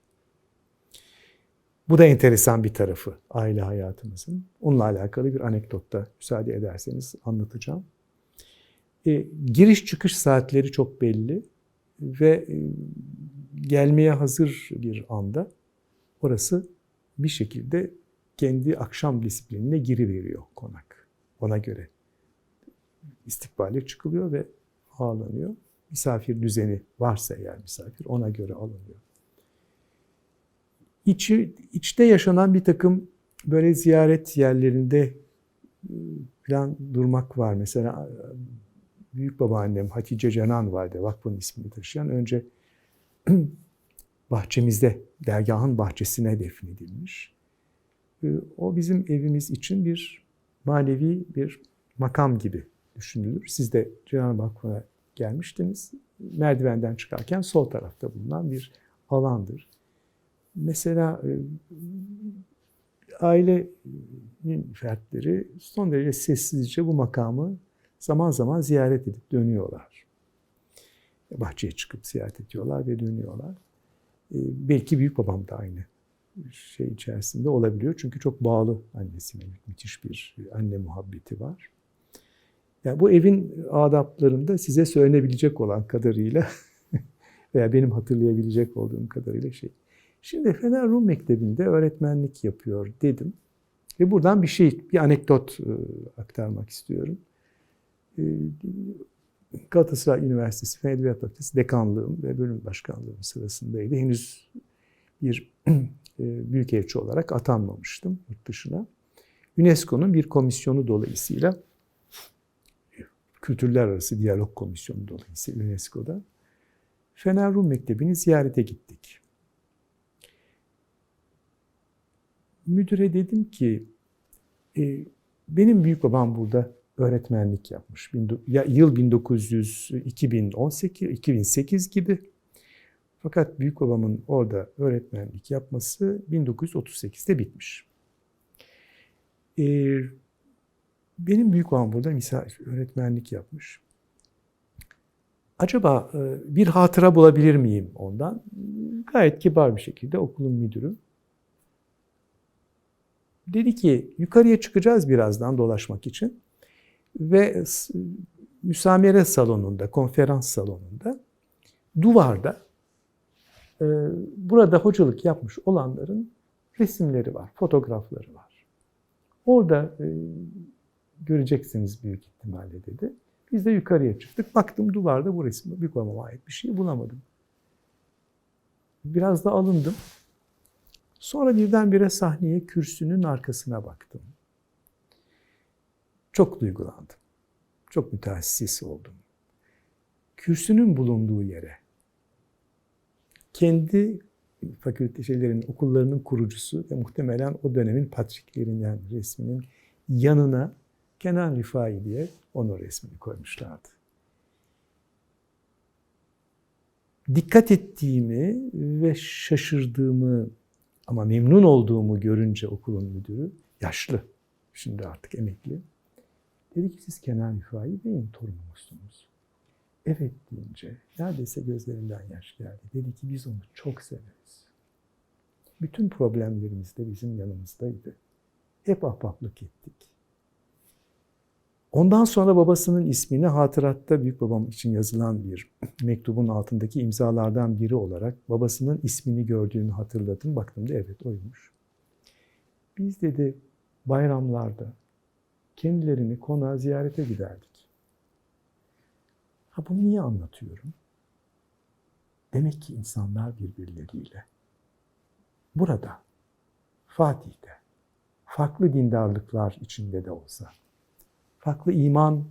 Bu da enteresan bir tarafı aile hayatımızın. Onunla alakalı bir anekdotta müsaade ederseniz anlatacağım. Giriş çıkış saatleri çok belli ve gelmeye hazır bir anda orası bir şekilde kendi akşam disiplinine giriveriyor konak. Ona göre istikbale çıkılıyor ve ağırlanıyor. Misafir düzeni varsa eğer misafir ona göre alınıyor. İçte yaşanan bir takım böyle ziyaret yerlerinde falan durmak var. Mesela büyük babaannem Hatice Canan Valide, vakfın ismini taşıyan, önce bahçemizde, dergahın bahçesine defnedilmiş. O bizim evimiz için bir manevi bir makam gibi düşünülür. Siz de Canan Vakfı'na gelmiştiniz. Merdivenden çıkarken sol tarafta bulunan bir alandır. Mesela ailenin fertleri son derece sessizce bu makamı zaman zaman ziyaret edip dönüyorlar. Bahçeye çıkıp ziyaret ediyorlar ve dönüyorlar. Belki büyük babam da aynı şey içerisinde olabiliyor. Çünkü çok bağlı annesine, müthiş bir anne muhabbeti var. Yani bu evin adaplarında size söylenebilecek olan kadarıyla veya benim hatırlayabilecek olduğum kadarıyla şey. Şimdi Fener Rum Mektebi'nde öğretmenlik yapıyor dedim. Ve buradan bir anekdot aktarmak istiyorum. Galatasaray Üniversitesi Fen Edebiyat Fakültesi dekanlığım ve bölüm başkanlığım sırasındaydı. Henüz bir büyükelçi olarak atanmamıştım yurt dışına. UNESCO'nun bir komisyonu dolayısıyla, Kültürler Arası Diyalog Komisyonu dolayısıyla UNESCO'da Fener Rum Mektebi'ni ziyarete gittik. Müdüre dedim ki, benim büyük babam burada öğretmenlik yapmış. Yıl 2008 gibi. Fakat büyük babamın orada öğretmenlik yapması 1938'de bitmiş. Benim büyük babam burada öğretmenlik yapmış. Acaba bir hatıra bulabilir miyim ondan? Gayet kibar bir şekilde okulun müdürü. Dedi ki yukarıya çıkacağız birazdan dolaşmak için ve müsamere salonunda, konferans salonunda duvarda burada hocalık yapmış olanların resimleri var, fotoğrafları var. Orada göreceksiniz büyük ihtimalle dedi. Biz de yukarıya çıktık. Baktım duvarda bu resim büyük babama ait bir şey bulamadım. Biraz da alındım. Sonra birdenbire sahneye kürsünün arkasına baktım. Çok duygulandım. Çok mütehasssis oldum. Kürsünün bulunduğu yere kendi okullarının kurucusu ve muhtemelen o dönemin patriklerinden resminin yanına Kenan Rifai diye onun resmini koymuşlardı. Dikkat ettiğimi ve şaşırdığımı ama memnun olduğumu görünce okulun müdürü, yaşlı, şimdi artık emekli, dedi ki siz Kenan Rifai Bey'in torunumuzsunuz. Evet deyince neredeyse gözlerinden yaş geldi. Dedi ki biz onu çok severiz. Bütün problemlerimiz de bizim yanımızdaydı. Hep ahbaplık ettik. Ondan sonra babasının ismini hatıratta büyük babam için yazılan bir mektubun altındaki imzalardan biri olarak babasının ismini gördüğünü hatırladım. Baktım da evet oymuş. Biz dedi bayramlarda kendilerini konağa ziyarete giderdik. Bunu niye anlatıyorum? Demek ki insanlar birbirleriyle burada, Fatih'te, farklı dindarlıklar içinde de olsa, farklı iman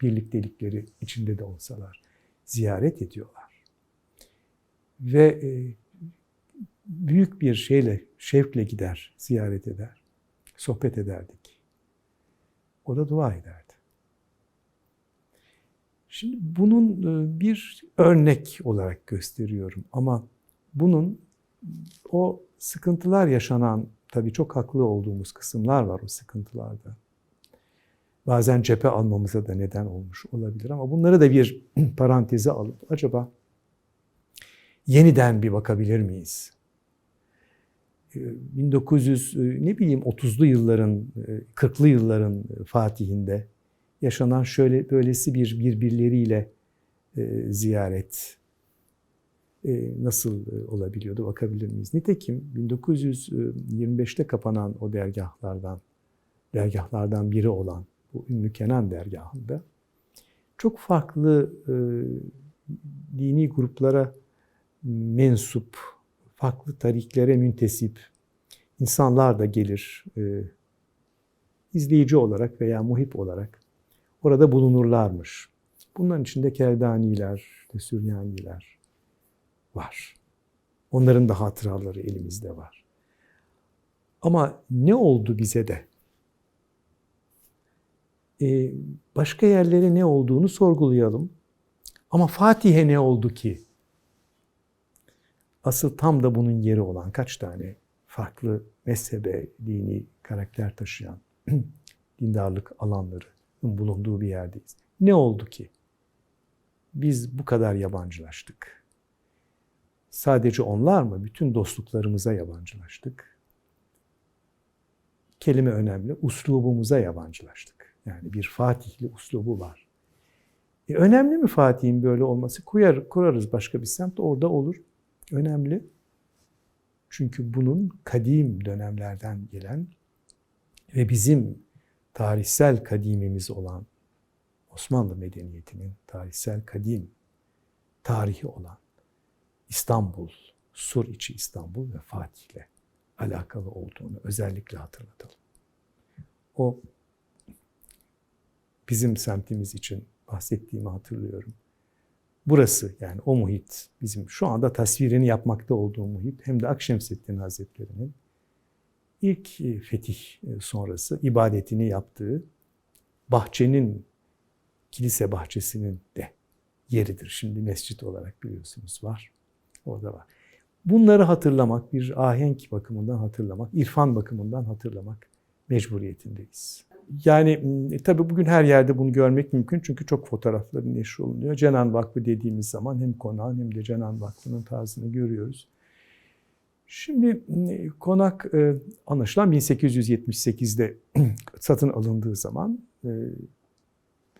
birliktelikleri içinde de olsalar ziyaret ediyorlar. Ve büyük bir şevkle gider, ziyaret eder, sohbet ederdik. O da dua ederdi. Şimdi bunun bir örnek olarak gösteriyorum ama bunun o sıkıntılar yaşanan, tabii çok haklı olduğumuz kısımlar var o sıkıntılarda. Bazen cephe almamıza da neden olmuş olabilir ama bunları da bir paranteze alıp acaba yeniden bir bakabilir miyiz? 30'lu yılların, 40'lı yılların Fatih'inde yaşanan şöyle böylesi bir birbirleriyle ziyaret nasıl olabiliyordu, bakabilir miyiz? Nitekim 1925'te kapanan o dergahlardan biri olan bu Ümmü Kenan dergahında çok farklı dini gruplara mensup, farklı tariklere müntesip insanlar da gelir, izleyici olarak veya muhip olarak orada bulunurlarmış. Bunların içinde Keldaniler, Süryaniler var. Onların da hatıraları elimizde var. Ama ne oldu bize de? Başka yerlere ne olduğunu sorgulayalım. Ama Fatih'e ne oldu ki? Asıl tam da bunun yeri olan kaç tane farklı mezhebe, dini karakter taşıyan dindarlık alanlarının bulunduğu bir yerdeyiz. Ne oldu ki? Biz bu kadar yabancılaştık. Sadece onlar mı? Bütün dostluklarımıza yabancılaştık. Kelime önemli. Uslubumuza yabancılaştık. Yani bir Fatihli uslubu var. Önemli mi Fatih'in böyle olması? Kurarız başka bir semt, orada olur. Önemli. Çünkü bunun kadim dönemlerden gelen ve bizim tarihsel kadimimiz olan Osmanlı medeniyetinin tarihsel kadim tarihi olan İstanbul, Sur içi İstanbul ve Fatih'le alakalı olduğunu özellikle hatırlatalım. O bizim semtimiz için bahsettiğimi hatırlıyorum. Burası, yani o muhit, bizim şu anda tasvirini yapmakta olduğum muhit, hem de Akşemseddin Hazretleri'nin ilk fetih sonrası ibadetini yaptığı bahçenin, kilise bahçesinin de yeridir. Şimdi mescit olarak biliyorsunuz var. Orada var. Bunları hatırlamak, bir ahenk bakımından hatırlamak, irfan bakımından hatırlamak mecburiyetindeyiz. Yani tabii bugün her yerde bunu görmek mümkün çünkü çok fotoğrafların neşrolunuyor. Cenan Vakfı dediğimiz zaman hem konağın hem de Cenan Vakfı'nın tarzını görüyoruz. Şimdi konak anlaşılan 1878'de satın alındığı zaman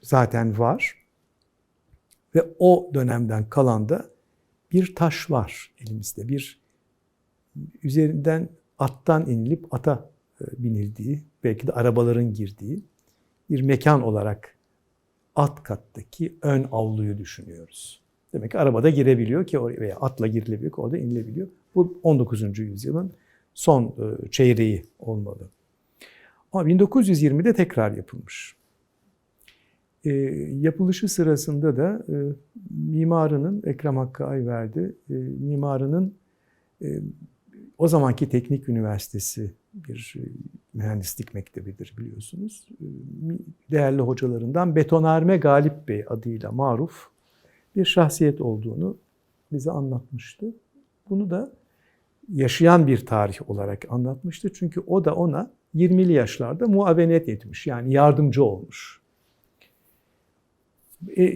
zaten var. Ve o dönemden kalan da bir taş var elimizde. Bir üzerinden attan inilip ata binildiği, belki de arabaların girdiği bir mekan olarak alt kattaki ön avluyu düşünüyoruz. Demek ki arabada girebiliyor ki oraya veya atla girilebiliyor ki orada inilebiliyor. Bu 19. yüzyılın son çeyreği olmalı. Ama 1920'de tekrar yapılmış. Yapılışı sırasında da mimarının, Ekrem Hakkı Ayverdi, mimarının o zamanki teknik üniversitesi bir mühendislik mektebidir biliyorsunuz. Değerli hocalarından Betonarme Galip Bey adıyla maruf bir şahsiyet olduğunu bize anlatmıştı. Bunu da yaşayan bir tarih olarak anlatmıştı. Çünkü o da ona 20'li yaşlarda muavenet etmiş, yani yardımcı olmuş.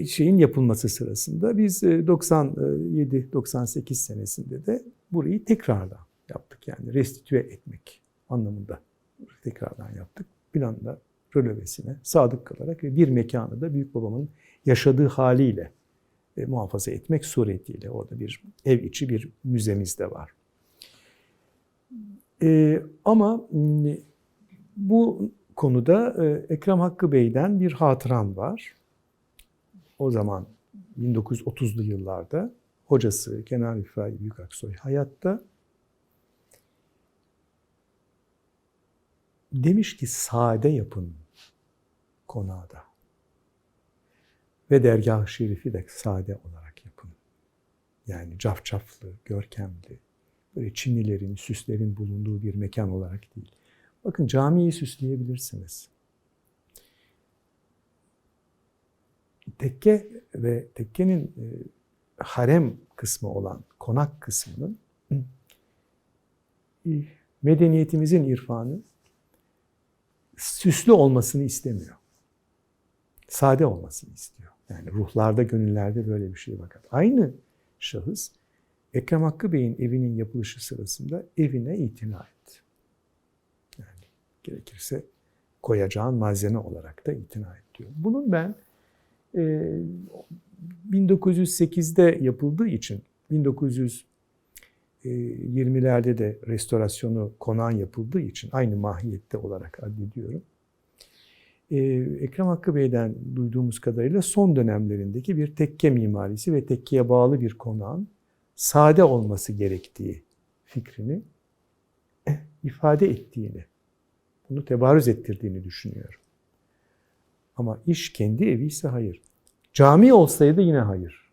Şeyin yapılması sırasında biz 97-98 senesinde de burayı tekrardan yaptık. Yani restitüe etmek anlamında tekrardan yaptık. Planda rölevesine sadık kalarak ve bir mekanı da büyükbabamın yaşadığı haliyle muhafaza etmek suretiyle orada bir ev içi bir müzemiz de var. Ama bu konuda Ekrem Hakkı Bey'den bir hatıram var. O zaman 1930'lu yıllarda hocası Kenan Rifai Büyükaksoy hayatta. Demiş ki sade yapın konağı da. Ve dergah-ı şerifi de sade olarak yapın. Yani cafcaflı, görkemli, böyle çinilerin, süslerin bulunduğu bir mekan olarak değil. Bakın camiyi süsleyebilirsiniz. Tekke ve tekkenin harem kısmı olan konak kısmının medeniyetimizin irfanı süslü olmasını istemiyor. Sade olmasını istiyor. Yani ruhlarda, gönüllerde böyle bir şey bakar. Aynı şahıs Ekrem Hakkı Bey'in evinin yapılışı sırasında evine itina etti. Yani gerekirse koyacağın malzeme olarak da itina et diyor. Bunun ben 1908'de yapıldığı için 1920'lerde de restorasyonu konağın yapıldığı için aynı mahiyette olarak addediyorum. Ekrem Hakkı Bey'den duyduğumuz kadarıyla son dönemlerindeki bir tekke mimarisi ve tekkeye bağlı bir konağın sade olması gerektiği fikrini ifade ettiğini, bunu tebarüz ettirdiğini düşünüyorum. Ama iş kendi evi ise hayır. Cami olsaydı yine hayır.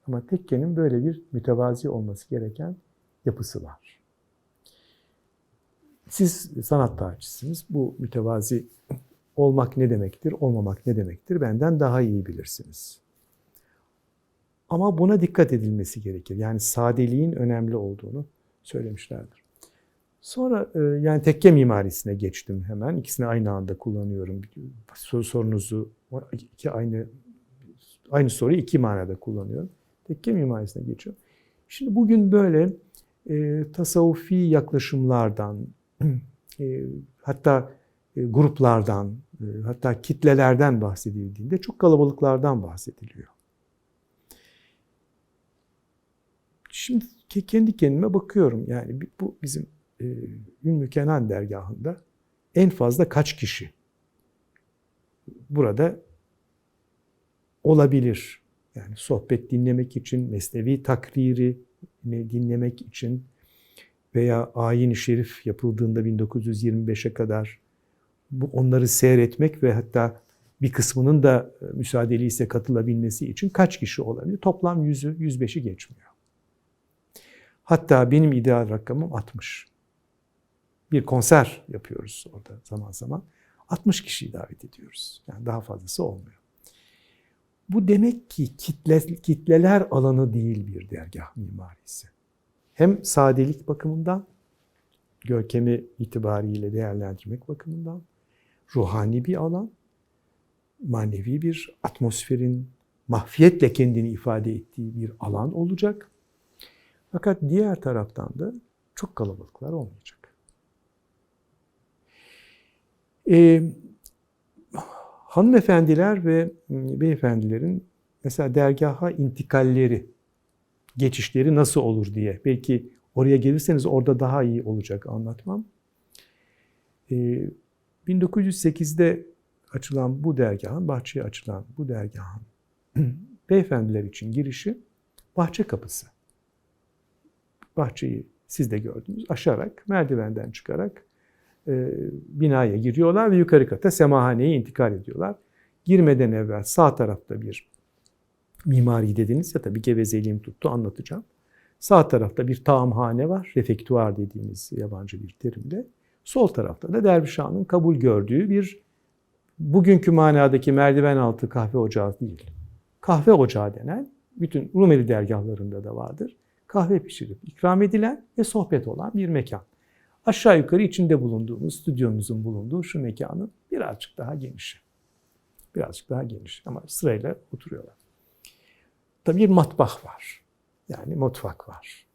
Ama tekkenin böyle bir mütevazi olması gereken yapısı var. Siz sanat tarihçisiniz. Bu mütevazi olmak ne demektir, olmamak ne demektir benden daha iyi bilirsiniz. Ama buna dikkat edilmesi gerekir. Yani sadeliğin önemli olduğunu söylemişlerdir. Sonra yani tekke mimarisine geçtim hemen. İkisini aynı anda kullanıyorum. Sorunuzu aynı soruyu iki manada kullanıyorum. Tekke mimarisine geçiyorum. Şimdi bugün böyle tasavvufi yaklaşımlardan, hatta gruplardan, hatta kitlelerden bahsedildiğinde çok kalabalıklardan bahsediliyor. Şimdi kendi kendime bakıyorum. Yani bu bizim Ümmü Kenan dergahında en fazla kaç kişi burada olabilir? Yani sohbet dinlemek için, mesnevi takriri dinlemek için veya ayin-i şerif yapıldığında 1925'e kadar onları seyretmek ve hatta bir kısmının da müsaadeli ise katılabilmesi için kaç kişi olabilir? Toplam 100'ü, 105'i geçmiyor. Hatta benim ideal rakamım 60. Bir konser yapıyoruz orada zaman zaman. 60 kişiyi davet ediyoruz. Yani daha fazlası olmuyor. Bu demek ki kitleler alanı değil bir dergah mimarisi. Hem sadelik bakımından, görkemi itibariyle değerlendirmek bakımından, ruhani bir alan, manevi bir atmosferin mahfiyetle kendini ifade ettiği bir alan olacak. Fakat diğer taraftan da çok kalabalıklar olmayacak. Hanımefendiler ve beyefendilerin mesela dergaha intikalleri, geçişleri nasıl olur diye. Belki oraya gelirseniz orada daha iyi olacak anlatmam. 1908'de açılan bu dergahın, bahçeye açılan bu dergahın beyefendiler için girişi bahçe kapısı. Bahçeyi siz de gördünüz. Aşarak, merdivenden çıkarak binaya giriyorlar ve yukarı kata semahaneye intikal ediyorlar. Girmeden evvel sağ tarafta bir mimari dediniz ya, tabii gevezeliğim tuttu, anlatacağım. Sağ tarafta bir taamhane var, refektuar dediğimiz yabancı bir terimle. Sol tarafta da Dervişhan'ın kabul gördüğü bir, bugünkü manadaki merdiven altı kahve ocağı değil, kahve ocağı denen, bütün Rumeli dergahlarında da vardır, kahve pişirip ikram edilen ve sohbet olan bir mekan. Aşağı yukarı içinde bulunduğumuz, stüdyomuzun bulunduğu şu mekanın birazcık daha genişi. Birazcık daha geniş ama sırayla oturuyorlar. Tabii bir matbah var. Yani mutfak var.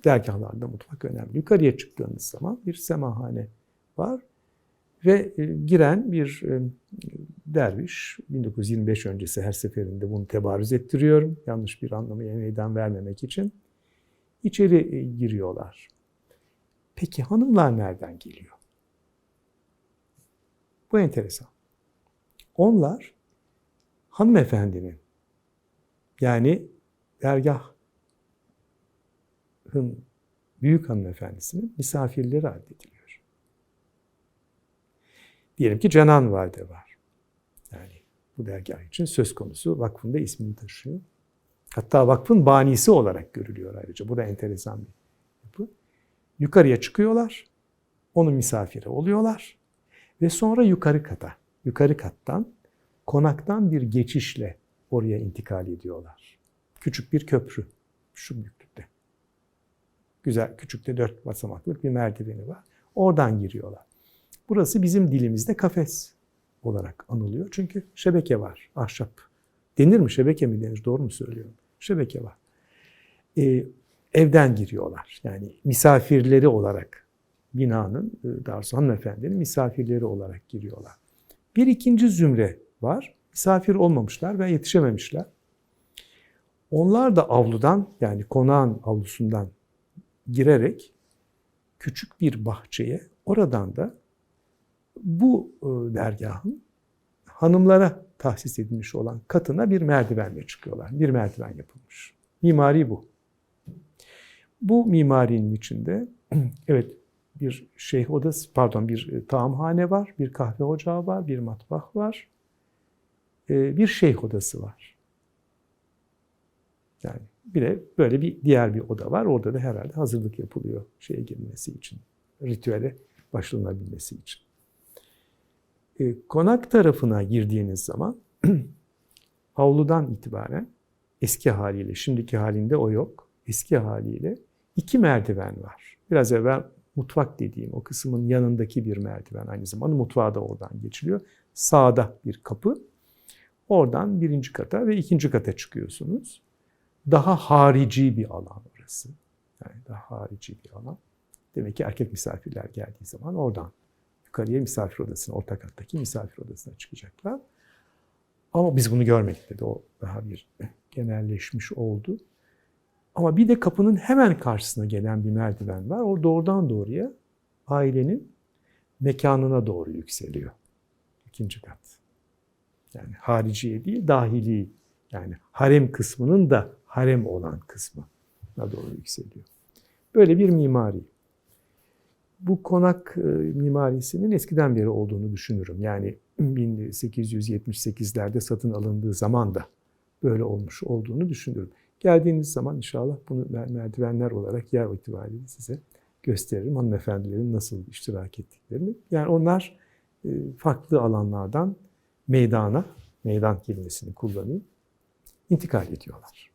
Dergahlarda mutfak önemli. Yukarıya çıktığınız zaman bir semahane var. Ve giren bir derviş, 1925 öncesi her seferinde bunu tebarüz ettiriyorum. Yanlış bir anlamı meydan vermemek için. İçeri giriyorlar. Peki hanımlar nereden geliyor? Bu enteresan. Onlar hanımefendinin, yani dergahın büyük hanımefendisinin misafirleri addediliyor. Diyelim ki Canan Valide var. Yani bu dergah için söz konusu, vakfın da ismini taşıyor. Hatta vakfın banisi olarak görülüyor ayrıca. Bu da enteresan bir yapı. Yukarıya çıkıyorlar, onun misafiri oluyorlar ve sonra yukarı kattan, konaktan bir geçişle oraya intikal ediyorlar. Küçük bir köprü, şu büyüklükte. Güzel, küçük de 4 basamaklık bir merdiveni var. Oradan giriyorlar. Burası bizim dilimizde kafes olarak anılıyor. Çünkü şebeke var, ahşap. Denir mi? Şebeke mi denir? Doğru mu söylüyorum? Şebeke var. Evden giriyorlar. Yani misafirleri olarak binanın, daha doğrusu hanımefendinin misafirleri olarak giriyorlar. Bir ikinci zümre var. Misafir olmamışlar ve yetişememişler. Onlar da avludan, yani konağın avlusundan girerek küçük bir bahçeye, oradan da bu dergahın hanımlara tahsis edilmiş olan katına bir merdivenle çıkıyorlar. Bir merdiven yapılmış. Mimari bu. Bu mimarinin içinde evet bir şeyh odası, pardon bir taamhane var, bir kahve ocağı var, bir matbah var, bir şeyh odası var. Yani bir de böyle bir diğer bir oda var. Orada da herhalde hazırlık yapılıyor şeye girmesi için, ritüele başlanabilmesi için. Konak tarafına girdiğiniz zaman avludan itibaren eski haliyle, şimdiki halinde o yok, eski haliyle 2 merdiven var. Biraz evvel mutfak dediğim o kısmın yanındaki bir merdiven, aynı zamanda mutfağa da oradan geçiliyor. Sağda bir kapı, oradan 1. kata ve 2. kata çıkıyorsunuz. Daha harici bir alan orası. Yani daha harici bir alan. Demek ki erkek misafirler geldiği zaman oradan yukarıya misafir odasına, orta kattaki misafir odasına çıkacaklar. Ama biz bunu görmedik dedi. O daha bir genelleşmiş oldu. Ama bir de kapının hemen karşısına gelen bir merdiven var. O doğrudan doğruya ailenin mekanına doğru yükseliyor. 2. kat. Yani hariciye değil, dahili. Yani harem kısmının da harem olan kısmına doğru yükseliyor. Böyle bir mimari. Bu konak mimarisinin eskiden beri olduğunu düşünürüm. Yani 1878'lerde satın alındığı zaman da böyle olmuş olduğunu düşünürüm. Geldiğiniz zaman inşallah bunu merdivenler olarak yer itibariyle size gösteririm. Hanımefendilerin nasıl iştirak ettiklerini. Yani onlar farklı alanlardan meydana, meydan kelimesini kullanayım, intikal ediyorlar.